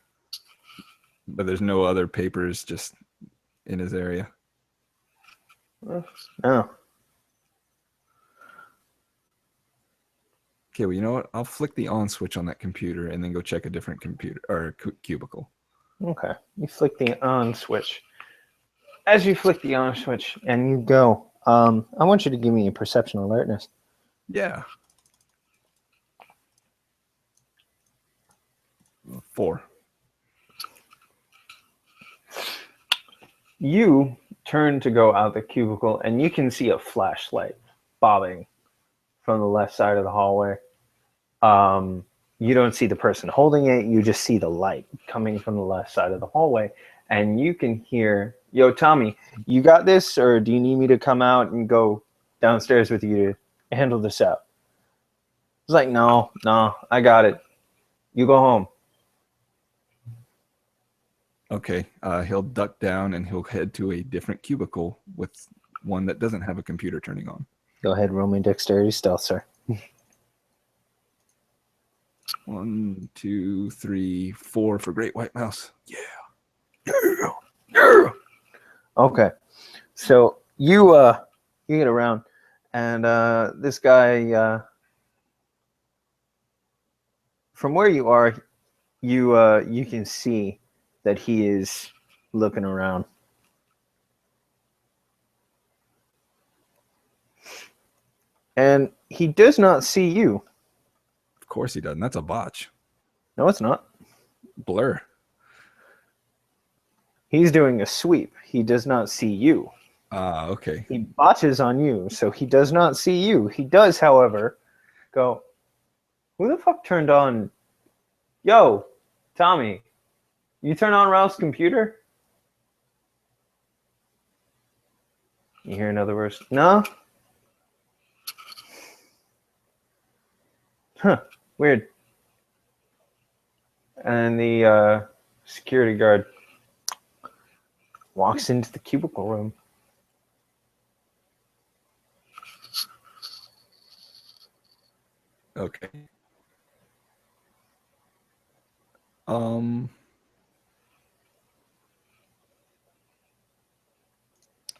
B: But there's no other papers just in his area.
A: No.
B: Okay, well, you know what? I'll flick the on switch on that computer and then go check a different computer or cubicle.
A: Okay. You flick the on switch. As you flick the on switch and you go, I want you to give me a perception alertness.
B: Yeah. 4.
A: You turn to go out the cubicle and you can see a flashlight bobbing from the left side of the hallway. You don't see the person holding it. You just see the light coming from the left side of the hallway. And you can hear, yo, Tommy, you got this? Or do you need me to come out and go downstairs with you to handle this out? It's like, no, I got it. You go home.
B: Okay. He'll duck down and he'll head to a different cubicle with one that doesn't have a computer turning on.
A: Go ahead, roll me dexterity stealth, sir.
B: 1, 2, 3, 4 for Great White Mouse. Yeah.
A: Okay. So you get around and this guy from where you are, you can see that he is looking around. And he does not see you.
B: Of course he doesn't. That's a botch.
A: No, it's not.
B: Blur.
A: He's doing a sweep. He does not see you.
B: Okay.
A: He botches on you, so he does not see you. He does, however, go, who the fuck turned on? Yo, Tommy, you turn on Ralph's computer? You hear another verse? No? Huh, weird. And the security guard walks into the cubicle room.
B: Okay.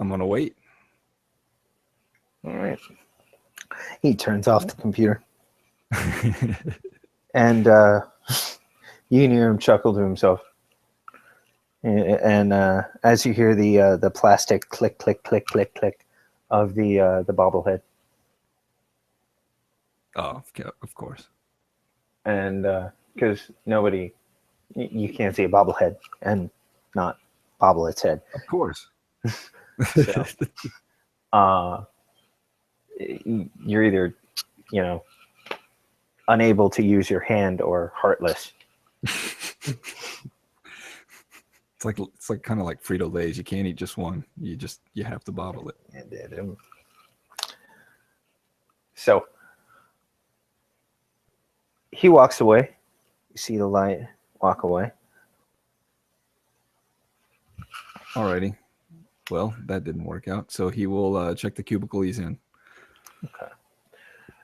B: I'm gonna wait.
A: All right.
C: He turns off the computer.
A: And you can hear him chuckle to himself. And as you hear the plastic click, click, click, click, click of the bobblehead.
B: Oh, of course.
A: And because you can't see a bobblehead and not bobble its head.
B: Of course.
A: So, you're either, unable to use your hand or heartless.
B: It's like kind of like Frito-Lays. You can't eat just one. You have to bottle it.
A: So he walks away. You see the light walk away.
B: Alrighty. Well, that didn't work out. So he will check the cubicle he's in.
A: Okay.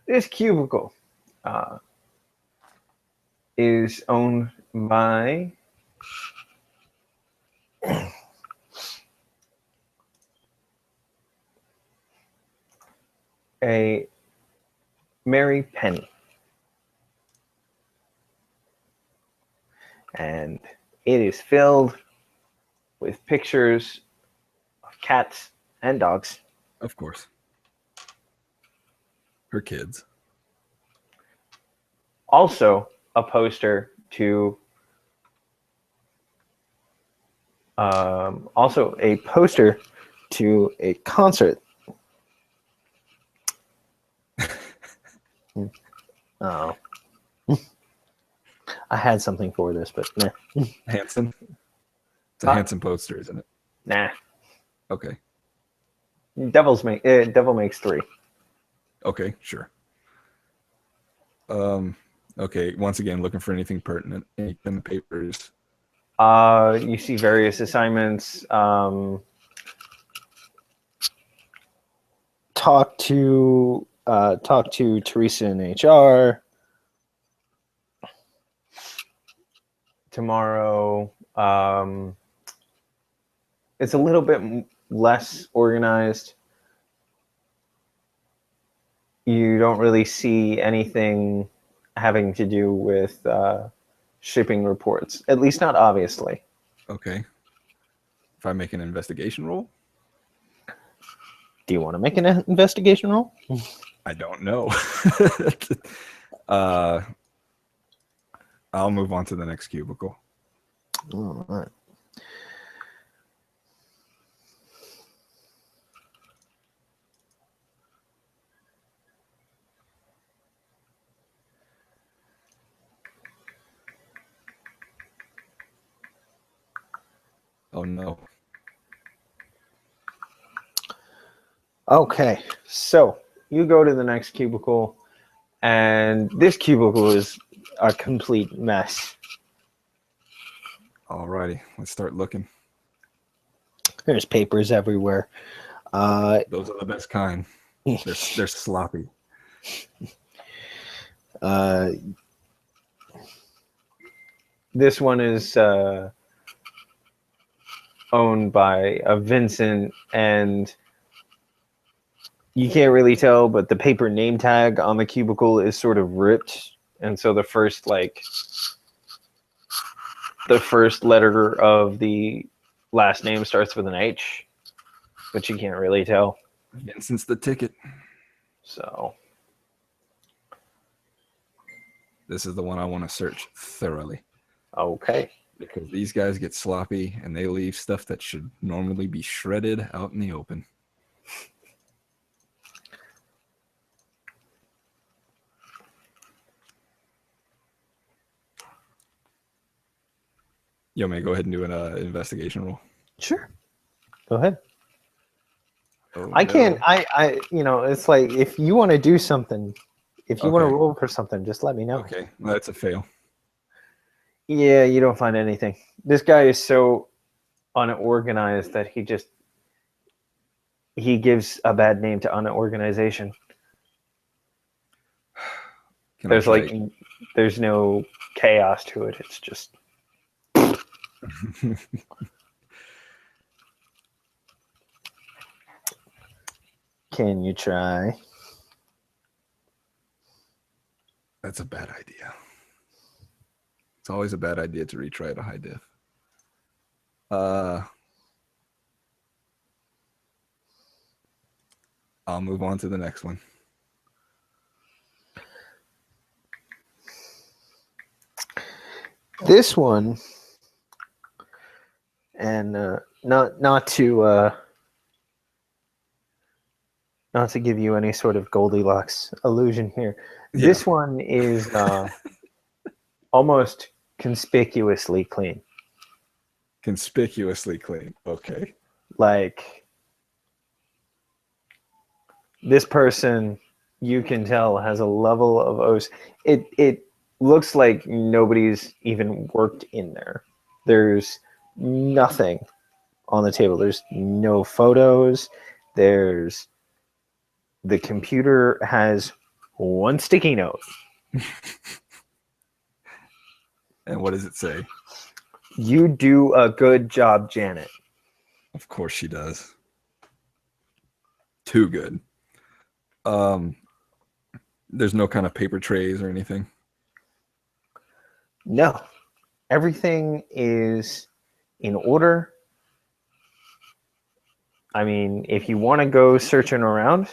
A: This cubicle is owned by a Mary Penny. And it is filled with pictures of cats and dogs.
B: Of course. Her kids.
A: Also, a poster to a concert. Oh, I had something for this, but nah.
B: Hanson. It's a Hanson poster, isn't it?
A: Nah.
B: Okay.
A: Devil makes three.
B: Okay, sure. Okay, once again, looking for anything pertinent. Any in the papers.
A: You see various assignments. Talk to Teresa in HR tomorrow. It's a little bit less organized. You don't really see anything having to do with shipping reports, at least not obviously.
B: Okay. If I make an investigation roll?
C: Do you want to make an investigation roll?
B: I don't know. I'll move on to the next cubicle.
C: All right.
B: Oh no.
A: Okay, so you go to the next cubicle, and this cubicle is a complete mess.
B: Alrighty, let's start looking.
C: There's papers everywhere.
B: Those are the best kind. They're sloppy.
A: This one is owned by a Vincent, and you can't really tell, but the paper name tag on the cubicle is sort of ripped, and so the first letter of the last name starts with an H, but you can't really tell.
B: Vincent's the ticket.
A: So
B: This is the one I want to search thoroughly.
A: okay.
B: Because these guys get sloppy and they leave stuff that should normally be shredded out in the open. You want me to go ahead and do an investigation roll?
A: Sure. Go ahead.
B: Oh,
A: I
B: no.
A: can't. It's like if you want to do something, if you want to
B: Okay.
A: roll for something, just let me know.
B: Okay, well, that's a fail.
A: Yeah, you don't find anything. This guy is so unorganized that he gives a bad name to unorganization.
B: Can I
A: There's no chaos to it. It's just
C: Can you try?
B: That's a bad idea. It's always a bad idea to retry at a high diff. I'll move on to the next one.
C: This one, and not to give you any sort of Goldilocks illusion here.
B: Yeah.
C: This one is almost conspicuously clean.
B: Conspicuously clean. Okay.
C: Like, this person, you can tell, has a level of OC. It looks like nobody's even worked in there. There's nothing on the table. There's no photos. The computer has one sticky note.
B: And what does it say?
C: You do a good job, Janet.
B: Of course she does. Too good. There's no kind of paper trays or anything.
C: No. Everything is in order. I mean, if you want to go searching around,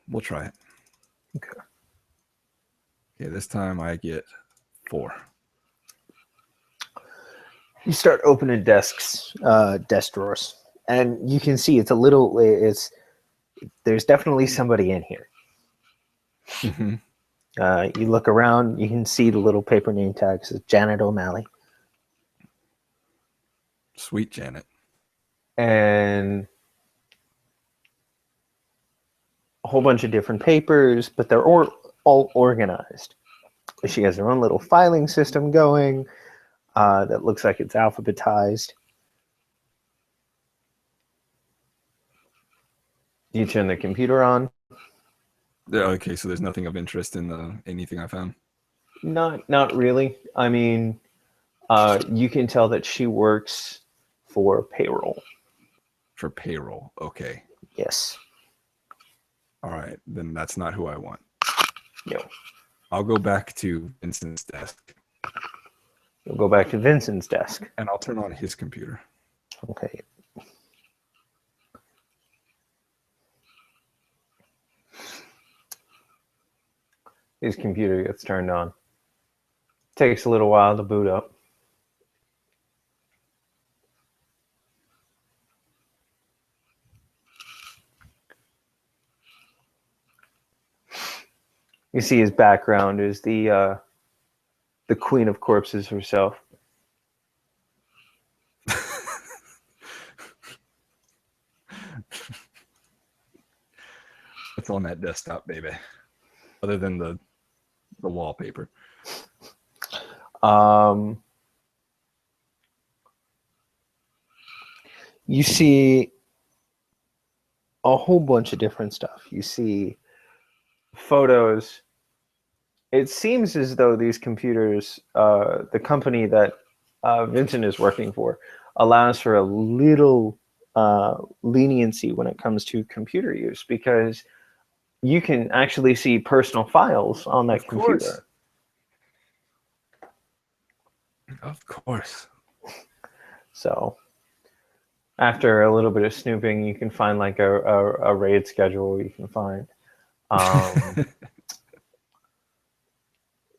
B: we'll try it.
C: Okay.
B: Okay, this time I get 4.
C: You start opening desk drawers, and you can see there's definitely somebody in here.
B: Mm-hmm.
C: You look around, you can see the little paper name tag says Janet O'Malley.
B: Sweet Janet.
C: And a whole bunch of different papers, but they're all organized. She has her own little filing system going that looks like it's alphabetized. You turn the computer on.
B: Okay, so there's nothing of interest in anything I found?
C: Not really. I mean, you can tell that she works for payroll.
B: For payroll, okay.
C: Yes.
B: All right, then that's not who I want.
C: No.
B: I'll go back to Vincent's desk.
C: You'll go back to Vincent's desk.
B: And I'll turn on his computer.
C: Okay. His computer gets turned on. Takes a little while to boot up. You see his background is the Queen of Corpses herself.
B: What's on that desktop, baby? Other than the wallpaper.
C: You see a whole bunch of different stuff. You see photos. It seems as though these computers, the company that Vincent is working for, allows for a little leniency when it comes to computer use, because you can actually see personal files on that computer.
B: Of course.
C: So after a little bit of snooping, you can find like a raid schedule you can find.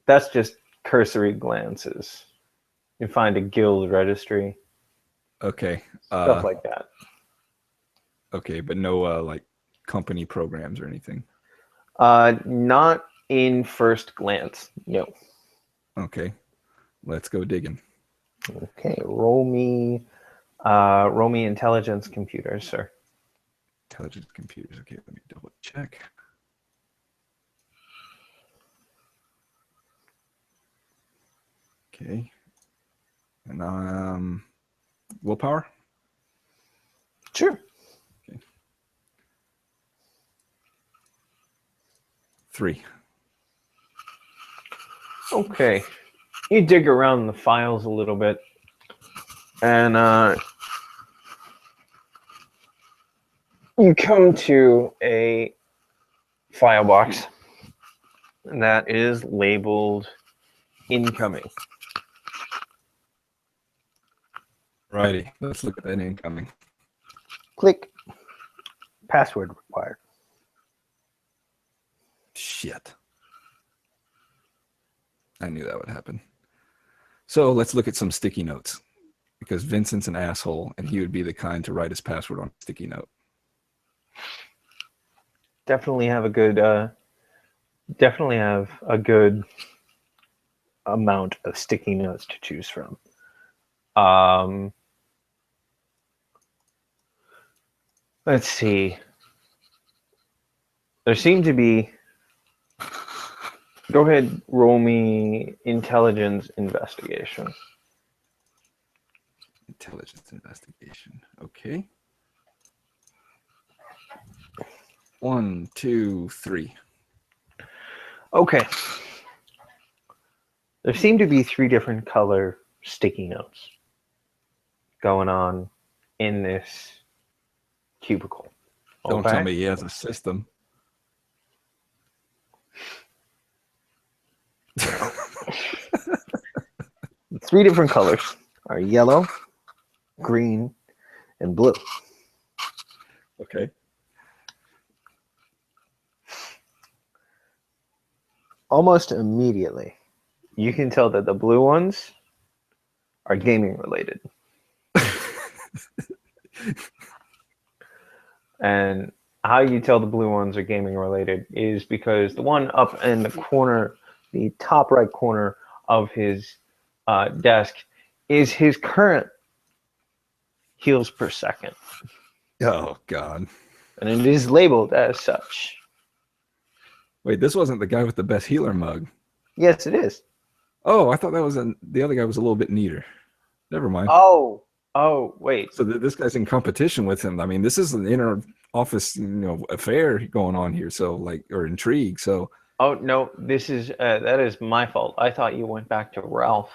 C: That's just cursory glances. You find a guild registry.
B: Okay.
C: Stuff like that.
B: Okay, but no like company programs or anything.
C: Not in first glance. No.
B: Okay. Let's go digging.
C: Okay, roll me intelligence computers, sir.
B: Intelligence computers. Okay, let me double check. Okay. And willpower?
C: Sure.
B: Okay. 3.
C: Okay. You dig around the files a little bit, and You come to a file box that is labeled incoming.
B: Righty. Let's look at that incoming.
C: Click. Password required.
B: Shit. I knew that would happen. So let's look at some sticky notes. Because Vincent's an asshole, and he would be the kind to write his password on a sticky note.
C: Definitely have a good amount of sticky notes to choose from. Let's see. There seem to be. Go ahead, roll me intelligence investigation.
B: Intelligence investigation. Okay. 1, 2, 3.
C: Okay. There seem to be 3 different color sticky notes going on in this cubicle.
B: Don't tell me he has a system.
C: 3 different colors are yellow, green, and blue.
B: Okay.
C: Almost immediately, you can tell that the blue ones are gaming related. And how you tell the blue ones are gaming related is because the one up in the corner, the top right corner of his desk, is his current heals per second.
B: Oh, God.
C: And it is labeled as such.
B: Wait, this wasn't the guy with the best healer mug.
C: Yes, it is.
B: Oh, I thought that was the other guy was a little bit neater. Never mind.
C: Oh, wait.
B: So this guy's in competition with him. I mean, this is an inner office, affair going on here. So or intrigue. So.
C: Oh no, this is that is my fault. I thought you went back to Ralph.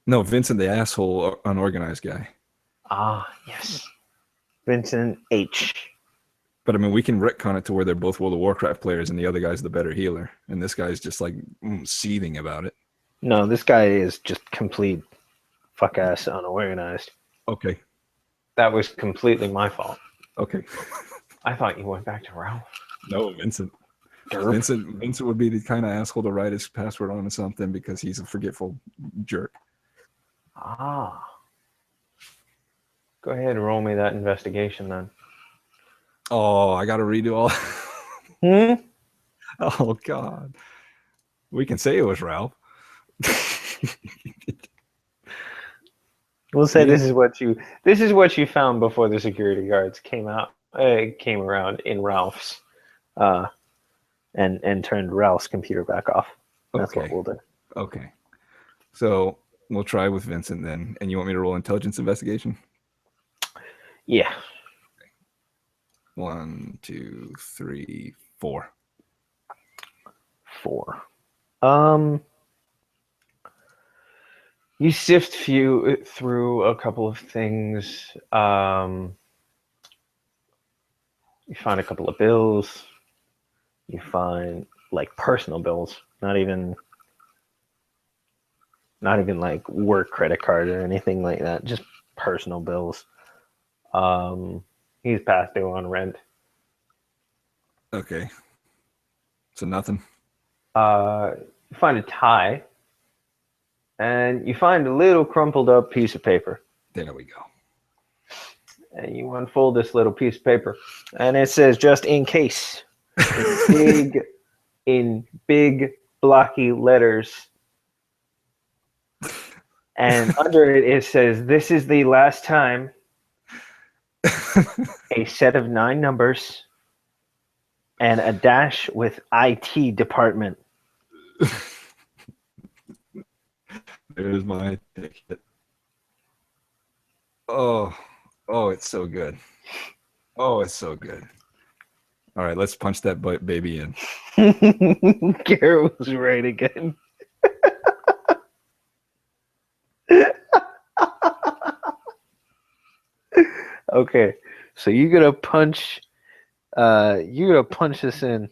B: No, Vincent, the asshole, unorganized guy.
C: Ah, yes, Vincent H.
B: But I mean, we can retcon it to where they're both World of Warcraft players, and the other guy's the better healer, and this guy's just seething about it.
C: No, this guy is just complete fuck ass unorganized.
B: Okay.
C: That was completely my fault.
B: Okay.
C: I thought you went back to Ralph.
B: No, Vincent.
C: Derp.
B: Vincent would be the kind of asshole to write his password onto something because he's a forgetful jerk.
C: Ah. Go ahead and roll me that investigation then.
B: Oh, I got to redo all. Oh God. We can say it was Ralph.
C: We'll say this is what you found before the security guards came around in Ralph's, and turned Ralph's computer back off. That's what we'll do.
B: Okay. So we'll try with Vincent then. And you want me to roll intelligence investigation?
C: Yeah.
B: 1, 2, 3, 4.
C: 4. You sift through a couple of things. You find a couple of bills. You find personal bills, not even like work credit card or anything like that. Just personal bills. He's past due on rent.
B: Okay. So nothing.
C: You find a tie. And you find a little crumpled up piece of paper.
B: There we go.
C: And you unfold this little piece of paper. And it says, just in case. In big blocky letters. And under it says, this is the last time a set of 9 numbers and a dash with IT department.
B: There's my ticket. Oh, it's so good. Oh, it's so good. All right, let's punch that baby in.
C: Garrett was right again. Okay, So you gotta punch. You gotta punch this in.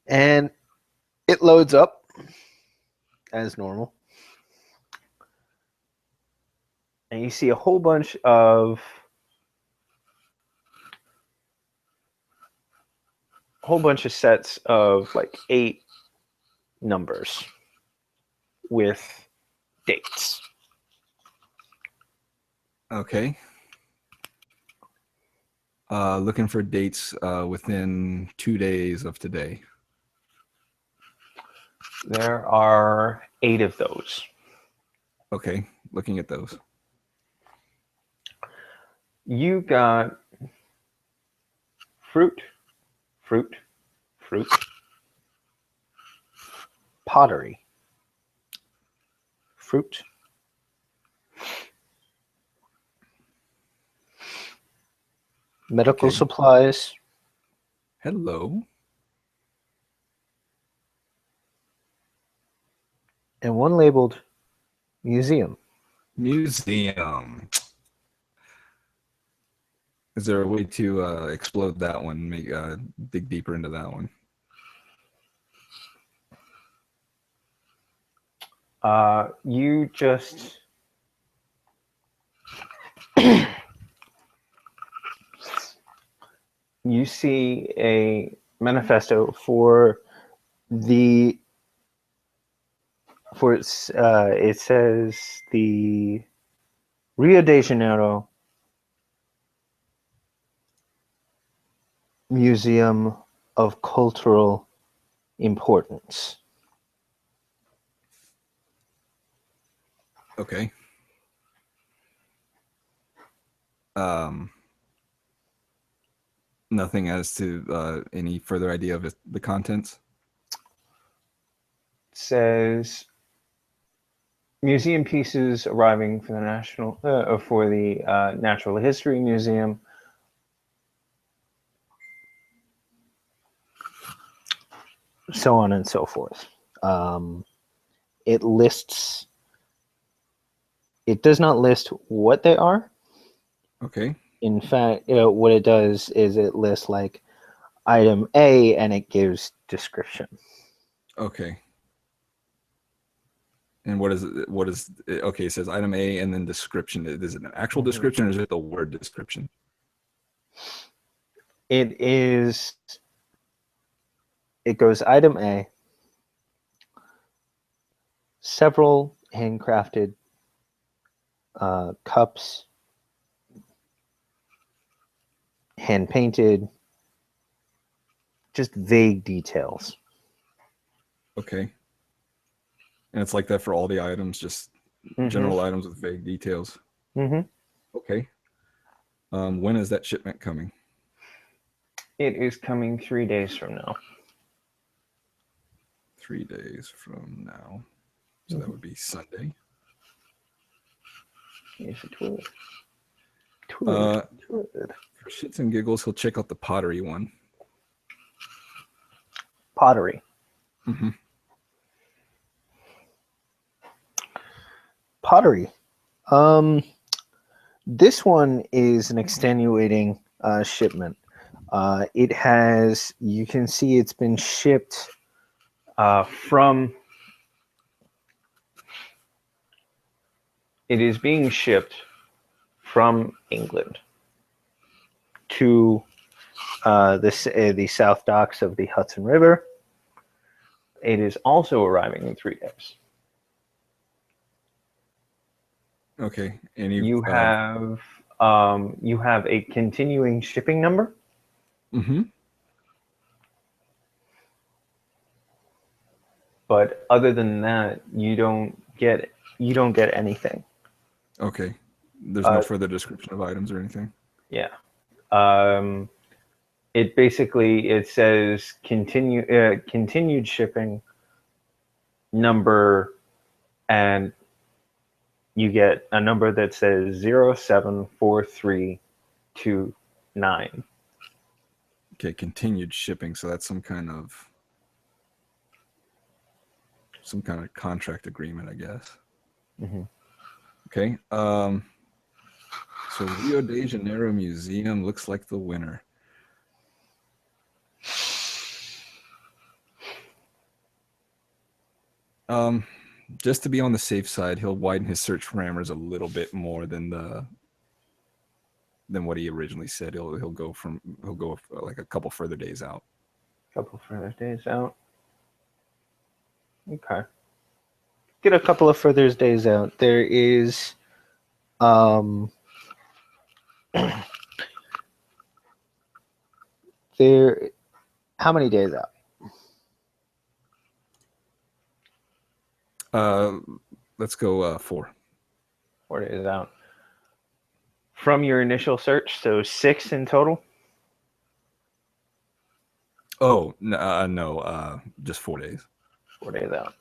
C: And it loads up as normal. And you see a whole bunch of sets of like 8 numbers with dates.
B: Okay. Looking for dates within 2 days of today.
C: There are 8 of those.
B: Okay, looking at those.
C: You got fruit, pottery, fruit, medical
B: Okay.
C: supplies,
B: Hello.
C: and one labeled museum.
B: Museum. Is there a way to explode that one? Make dig deeper into that one.
C: You just you see a manifesto for the it says the Rio de Janeiro Museum of Cultural Importance.
B: Okay. Nothing as to any further idea of the contents.
C: It says museum pieces arriving for the Natural History Museum. So on and so forth. It lists. It does not list what they are.
B: Okay.
C: In fact, what it does is it lists like item A and it gives description.
B: Okay. And what is it? What is it? Okay? It says item A and then description. Is it an actual description or is it the word description?
C: It is. It goes item A. Several handcrafted cups, hand painted, just vague details.
B: Okay. And it's like that for all the items, just general items with vague details.
C: Mm-hmm.
B: Okay. When is that shipment coming?
C: It is coming 3 days from now.
B: 3 days from now. So that would be Sunday.
C: Yes, it would.
B: For shits and giggles, he'll check out the pottery one.
C: Pottery.
B: Mm-hmm.
C: Pottery. This one is an extenuating shipment. It has, you can see it's been shipped from, it is being shipped from England to the South Docks of the Hudson River. It is also arriving in 3 days.
B: Okay. And
C: You have a continuing shipping number.
B: Mm-hmm.
C: But other than that, you don't get anything.
B: Okay. There's no further description of items or anything.
C: Yeah. It basically, it says continued shipping number, and you get a number that says 074329.
B: Okay, continued shipping. So that's some kind of contract agreement, I guess.
C: Mhm.
B: Okay. So Rio de Janeiro Museum looks like the winner. Just to be on the safe side, he'll widen his search parameters a little bit more than what he originally said. He'll go like a couple further days out.
C: Couple further days out. Okay. Get a couple of further days out. There is there how many days out?
B: Let's go 4.
C: 4 days out. From your initial search, so 6 in total?
B: Oh, no, just 4 days.
C: 4 days out.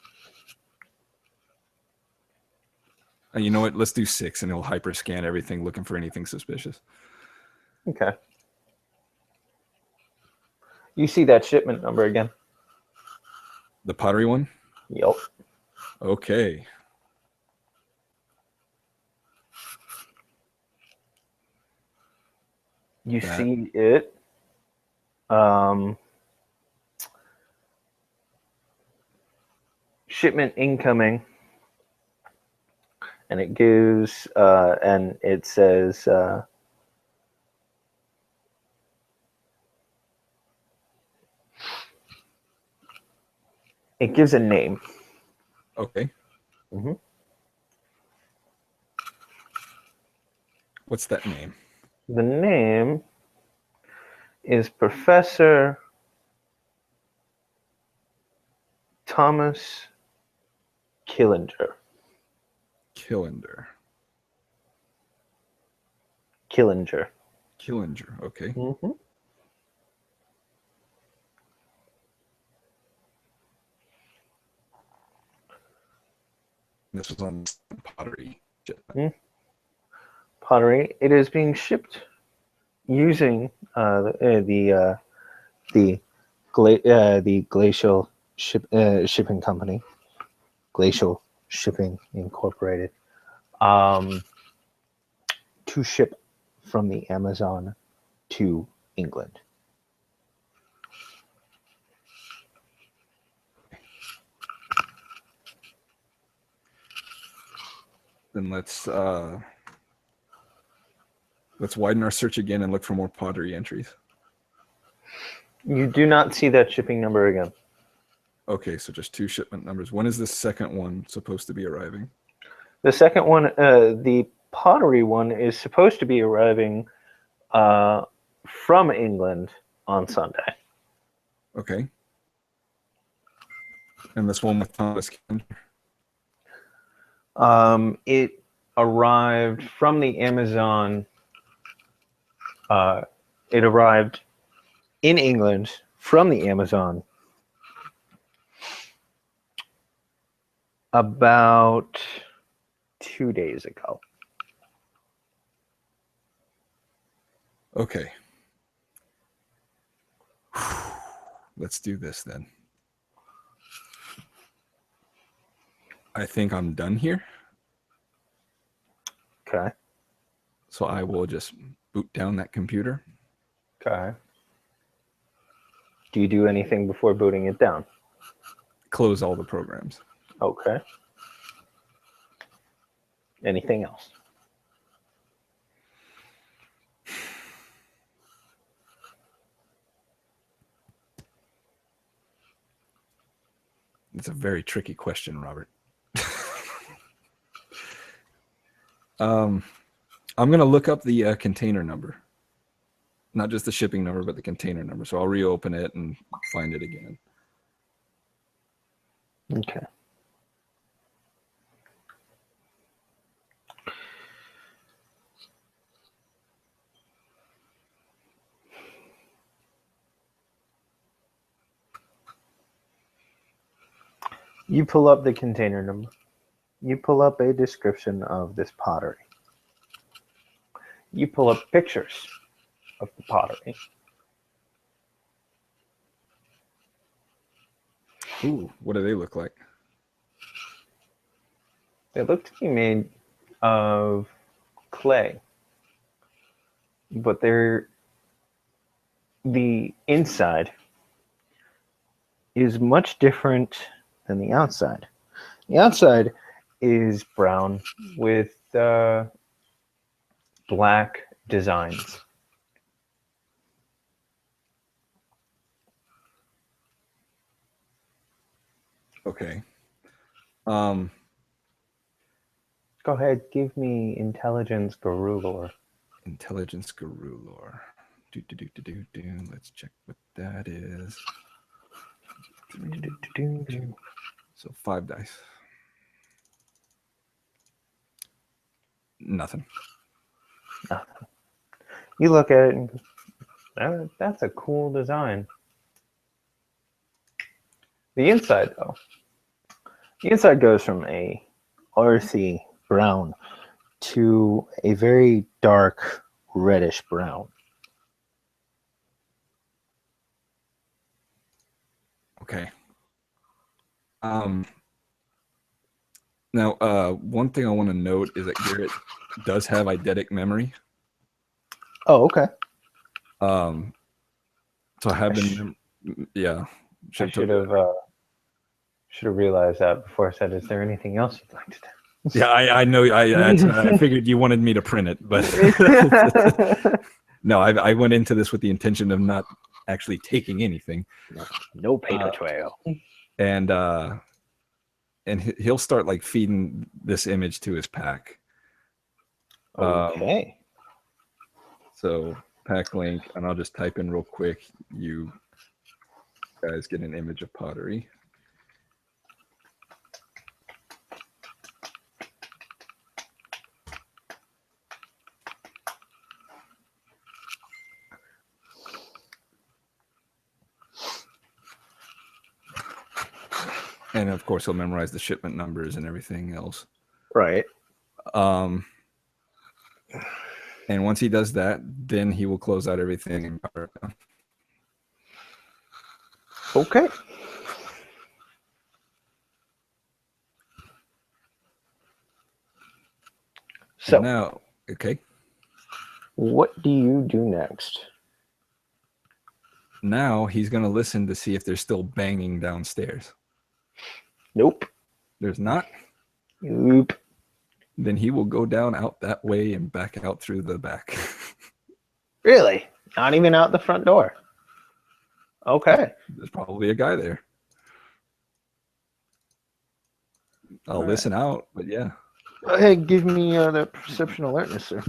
B: You know what? Let's do 6, and he'll hyper scan everything, looking for anything suspicious.
C: Okay. You see that shipment number again?
B: The pottery one?
C: Yep.
B: Okay.
C: You see it. Shipment incoming. And it gives, and it says, it gives a name.
B: Okay.
C: Mm-hmm.
B: What's that name?
C: The name is Professor Thomas Killinger.
B: Killinger. Okay.
C: Mm-hmm.
B: This was on pottery.
C: Pottery. It is being shipped using the Glacial Shipping Company, Glacial Shipping Incorporated, to ship from the Amazon to England.
B: Then let's widen our search again and look for more pottery entries.
C: You do not see that shipping number again.
B: Okay, so just 2 shipment numbers. When is the second one supposed to be arriving?
C: The second one, the pottery one, is supposed to be arriving from England on Sunday.
B: Okay. And this one with Thomas Killinger?
C: It arrived from the Amazon. It arrived in England from the Amazon about 2 days ago.
B: Okay. Let's do this then. I think I'm done here.
C: Okay.
B: So I will just boot down that computer.
C: Okay. Do you do anything before booting it down?
B: Close all the programs.
C: Okay. Anything else?
B: It's a very tricky question, Robert. I'm going to look up the container number. Not just the shipping number, but the container number. So I'll reopen it and find it again.
C: Okay. You pull up the container number. You pull up a description of this pottery. You pull up pictures of the pottery.
B: Ooh, what do they look like?
C: They look to be made of clay, but the inside is much different than the outside. The outside is brown with black designs.
B: Okay.
C: Go ahead, give me intelligence guru lore.
B: Intelligence guru lore. Let's check what that is. So 5 dice. Nothing.
C: You look at it and go, that's a cool design. The inside, though. The inside goes from a earthy brown to a very dark reddish brown.
B: Okay. Now, one thing I want to note is that Garrett does have eidetic memory.
C: Oh, okay.
B: So I have been, yeah.
C: I should have realized that before I said, "Is there anything else you'd like to do?"
B: Yeah, I know. I figured you wanted me to print it, but no, I went into this with the intention of not actually taking anything.
C: No paper trail.
B: And he'll start like feeding this image to his pack.
C: Okay.
B: So pack link, and I'll just type in real quick. You guys get an image of pottery. And of course, he'll memorize the shipment numbers and everything else.
C: Right.
B: And once he does that, then he will close out everything and power it down.
C: Okay. So
B: now, okay.
C: What do you do next?
B: Now he's going to listen to see if they're still banging downstairs.
C: Nope.
B: There's not?
C: Nope.
B: Then he will go down out that way and back out through the back.
C: Really? Not even out the front door? Okay.
B: There's probably a guy there. I'll listen out, but yeah.
C: Go ahead, give me that perception alertness, sir.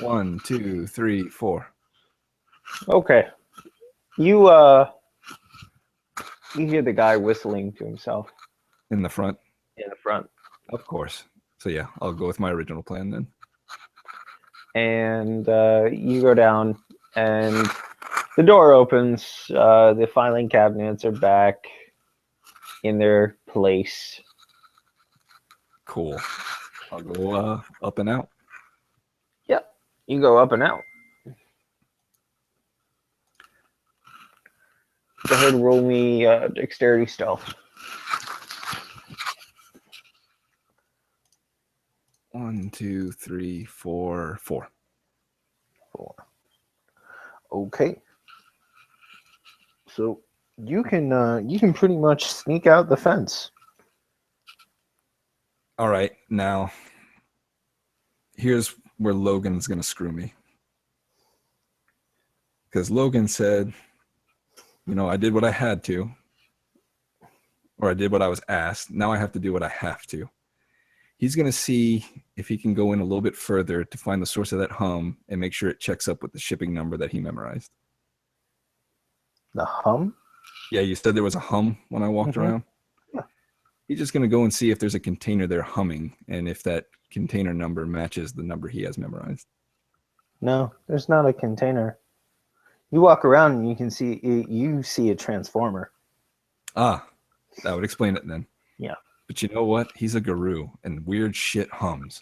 B: 1, 2, 3, 4.
C: Okay. You hear the guy whistling to himself.
B: In the front?
C: In the front.
B: Of course. So yeah, I'll go with my original plan then.
C: And you go down, and the door opens. The filing cabinets are back in their place.
B: Cool. I'll go up and out.
C: Yep. You go up and out. Go ahead and roll me dexterity stealth.
B: 1, 2, 3, 4, 4.
C: 4. Okay. So you can pretty much sneak out the fence.
B: All right, now here's where Logan's gonna screw me. Because Logan said, I did what I had to, or I did what I was asked. Now I have to do what I have to. He's going to see if he can go in a little bit further to find the source of that hum and make sure it checks up with the shipping number that he memorized.
C: The hum?
B: Yeah, you said there was a hum when I walked around.
C: Yeah.
B: He's just going to go and see if there's a container there humming and if that container number matches the number he has memorized.
C: No, there's not a container. You walk around and you can see a transformer.
B: Ah, that would explain it then.
C: Yeah.
B: But you know what? He's a guru and weird shit hums.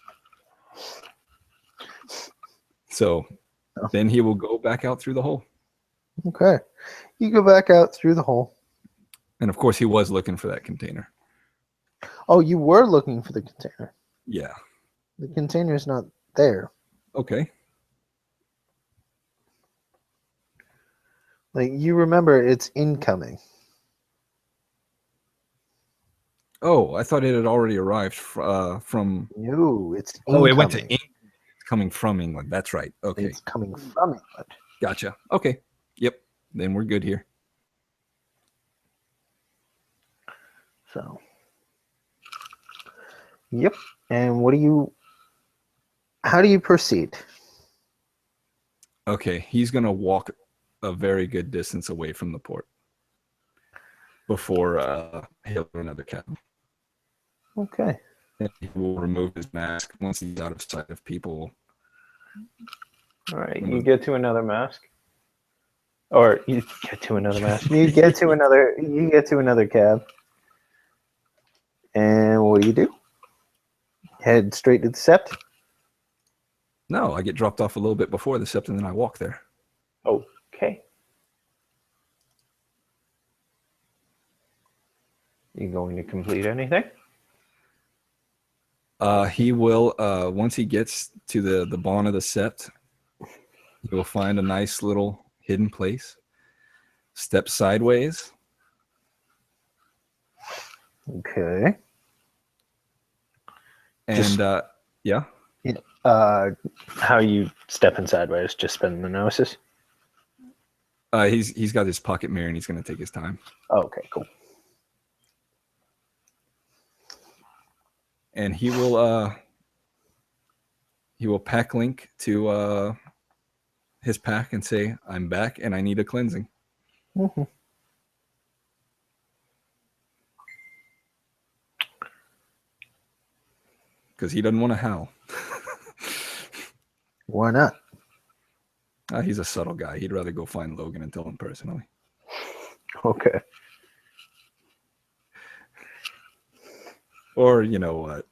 B: So then he will go back out through the hole.
C: Okay. You go back out through the hole.
B: And of course, he was looking for that container.
C: Oh, you were looking for the container.
B: Yeah.
C: The container's not there.
B: Okay.
C: Like, you remember it's incoming.
B: Oh, I thought it had already arrived from.
C: No, it's
B: Oh,
C: incoming.
B: it went to England. It's coming from England. That's right. Okay.
C: It's coming from England.
B: Gotcha. Okay. Yep. Then we're good here.
C: So, yep. And how do you proceed?
B: Okay. He's going to walk a very good distance away from the port before hailing another cab.
C: Okay.
B: And he will remove his mask once he's out of sight of people.
C: All right. You get to another mask. Or you get to another mask. You get to another cab. And what do? Head straight to the Sept?
B: No, I get dropped off a little bit before the Sept and then I walk there.
C: Okay. You going to complete anything?
B: He will, once he gets to the Bawn of the Sept, he will find a nice little hidden place, step sideways.
C: Okay.
B: And, yeah.
C: How you stepping sideways? Just spinning the noses?
B: He's got his pocket mirror and he's going to take his time.
C: Okay, cool.
B: And he will pack link to his pack and say, "I'm back and I need a cleansing."
C: Mm-hmm.
B: Because he doesn't want to howl.
C: Why not?
B: He's a subtle guy. He'd rather go find Logan and tell him personally.
C: Okay.
B: Or, you know what?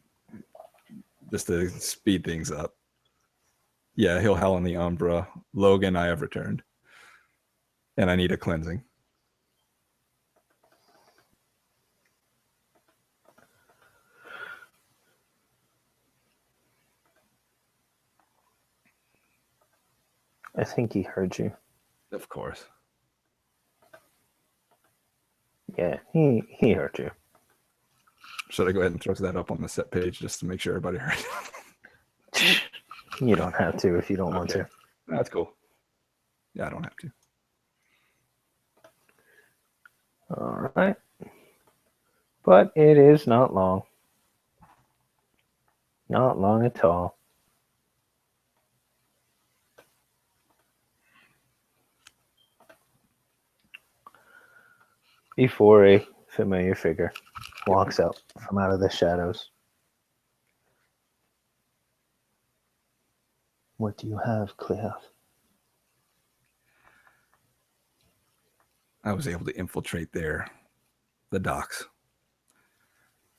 B: Just to speed things up. Yeah, he'll howl on the Umbra. Logan, I have returned. And I need a cleansing.
C: I think he heard you.
B: Of course.
C: Yeah, he heard you.
B: Should I go ahead and throw that up on the set page just to make sure everybody heard it?
C: You don't have to if you don't want to.
B: That's cool. Yeah, I don't have to.
C: All right. But it is not long. Not long at all. Before a familiar figure walks out from out of the shadows. What do you have, Cleo?
B: I was able to infiltrate the docks,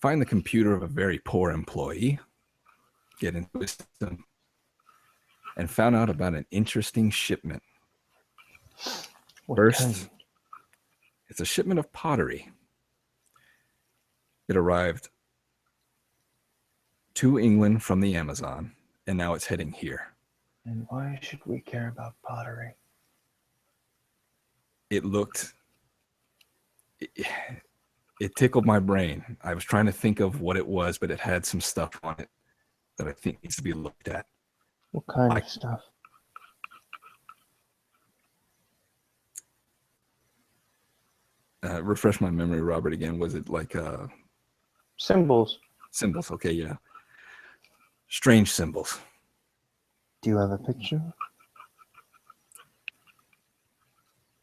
B: find the computer of a very poor employee, get into his system, and found out about an interesting shipment. First, it's a shipment of pottery. It arrived to England from the Amazon, and now it's heading here.
C: And why should we care about pottery?
B: It tickled my brain. I was trying to think of what it was, but it had some stuff on it that I think needs to be looked at.
C: What kind of stuff?
B: Refresh my memory, Robert, again. Was it like
C: Symbols.
B: symbols? Okay, yeah. Strange symbols.
C: Do you have a picture?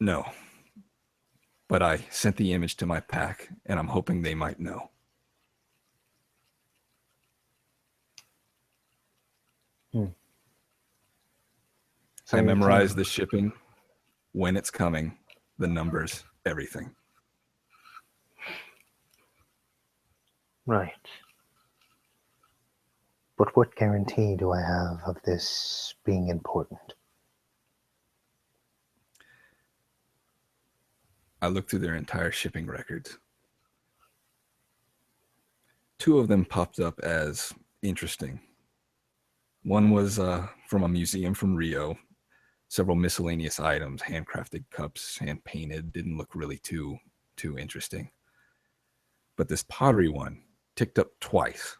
B: No. But I sent the image to my pack, and I'm hoping they might know. So I memorized the shipping, when it's coming, the numbers, everything.
C: Right. But what guarantee do I have of this being important?
B: I looked through their entire shipping records. 2 of them popped up as interesting. One was from a museum from Rio. Several miscellaneous items, handcrafted cups, hand painted, didn't look really too interesting. But this pottery one ticked up twice.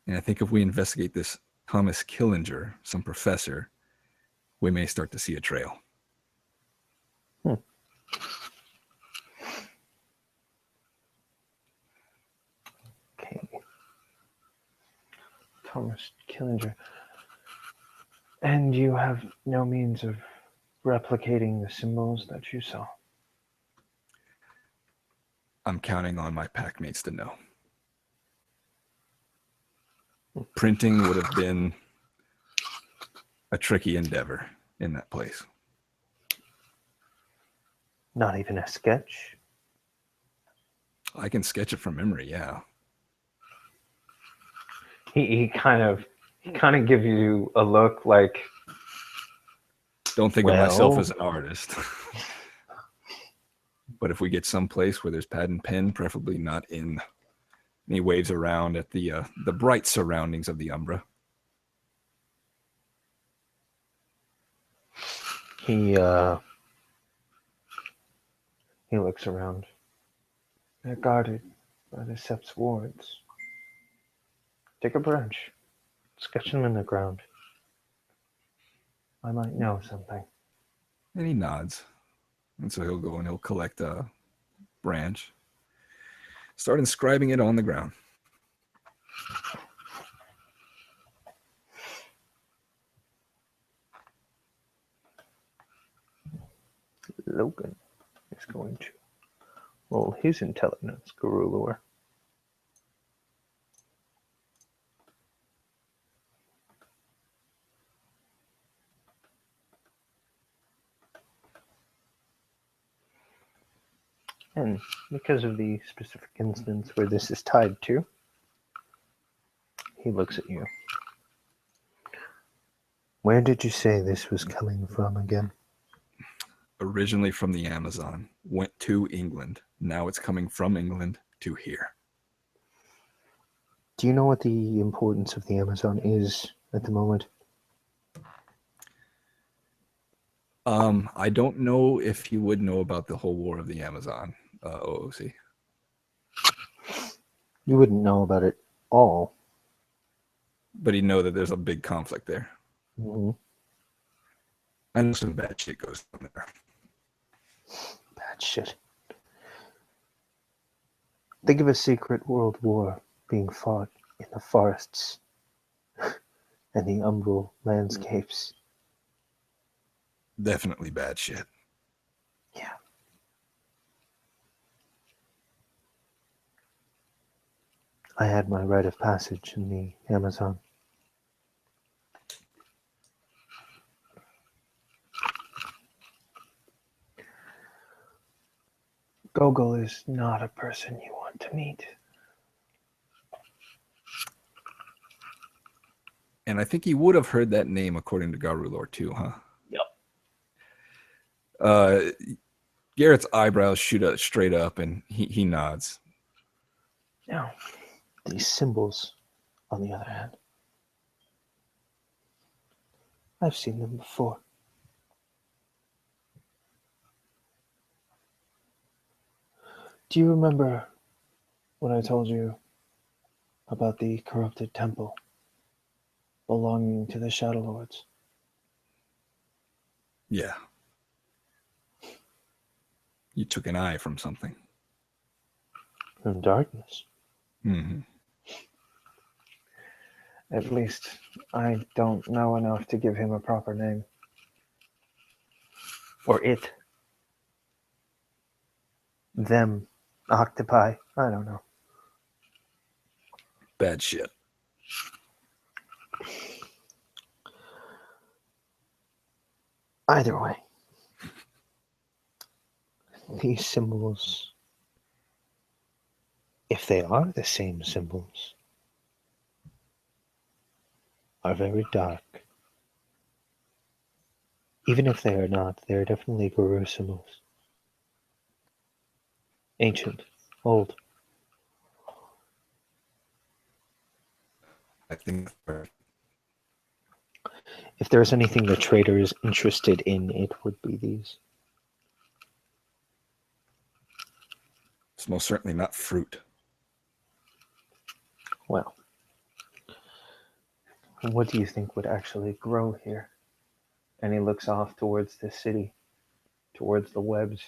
B: And I think if we investigate this Thomas Killinger, some professor, we may start to see a trail.
C: Okay. Thomas Killinger. And you have no means of replicating the symbols that you saw?
B: I'm counting on my packmates to know. Printing would have been a tricky endeavor in that place.
C: Not even a sketch?
B: I can sketch it from memory, yeah.
C: He kind of gives you a look like,
B: don't think of myself as an artist. But if we get someplace where there's pad and pen, preferably not in any waves around at the bright surroundings of the Umbra.
C: He looks around. They're guarded by the Seps wards. Take a branch. Sketch them in the ground. I might know something.
B: And he nods. And so he'll go and he'll collect a branch. Start inscribing it on the ground.
C: Logan is going to roll his intelligence guru lore. And because of the specific instance where this is tied to, he looks at you. Where did you say this was coming from again?
B: Originally from the Amazon, went to England. Now it's coming from England to here.
C: Do you know what the importance of the Amazon is at the moment?
B: I don't know if you would know about the whole war of the Amazon, OOC.
C: You wouldn't know about it all.
B: But he'd know that there's a big conflict there.
C: Mm-hmm.
B: I know some bad shit goes on there.
C: Bad shit. Think of a secret world war being fought in the forests and the umbral landscapes.
B: Definitely bad shit.
C: Yeah. I had my rite of passage in the Amazon. Gogol is not a person you want to meet.
B: And I think he would have heard that name according to Garulor too, huh?
C: Yep.
B: Garrett's eyebrows shoot up straight up and he nods.
C: Now, these symbols, on the other hand, I've seen them before. Do you remember when I told you about the corrupted temple belonging to the Shadow Lords?
B: Yeah. You took an eye from something.
C: From darkness.
B: Mm-hmm.
C: At least I don't know enough to give him a proper name. Or it. Them. Octopi. I don't know.
B: Bad shit.
C: Either way. These symbols, if they are the same symbols, are very dark.
A: Even if they are not, they are definitely Gerusimos. Ancient, old.
B: I think
A: If there is anything the Traitor is interested in, it would be these.
B: it's most certainly not fruit.
A: Well, what do you think would actually grow here? And he looks off towards the city, towards the webs.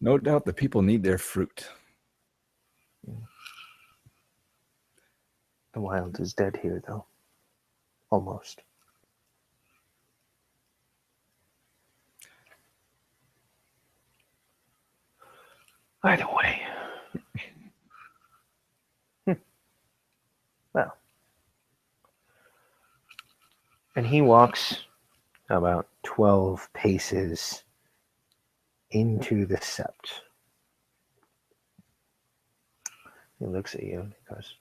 B: No doubt the people need their fruit.
A: The wild is dead here, though. Almost. Either way. Well. And he walks about 12 paces into the sept. He looks at you and he goes,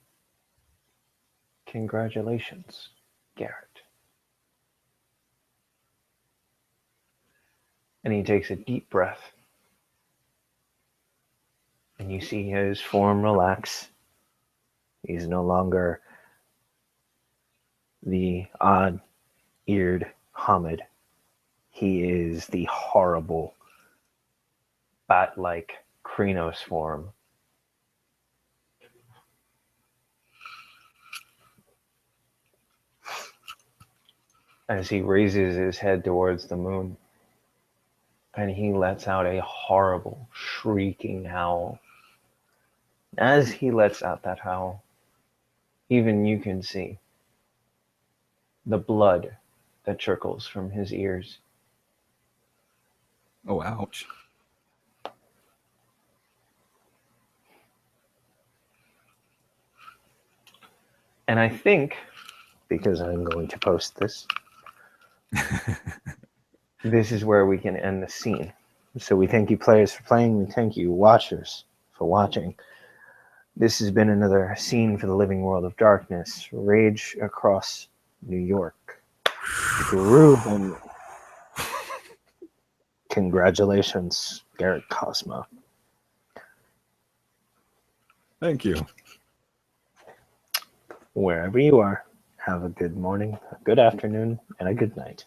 A: "Congratulations, Garrett." And he takes a deep breath. And you see his form relax. He's no longer the odd-eared Hamid. He is the horrible, bat-like Krynos form. As he raises his head towards the moon, and he lets out a horrible, shrieking howl. As he lets out that howl, even you can see the blood that trickles from his ears.
B: Oh, ouch.
A: And I think, because I'm going to post this, this is where we can end the scene. So we thank you players for playing. We thank you watchers for watching. This has been another scene for the living world of darkness. Rage across New York. Ruben. Congratulations, Garrett Cozma.
B: Thank you.
A: Wherever you are, have a good morning, a good afternoon, and a good night.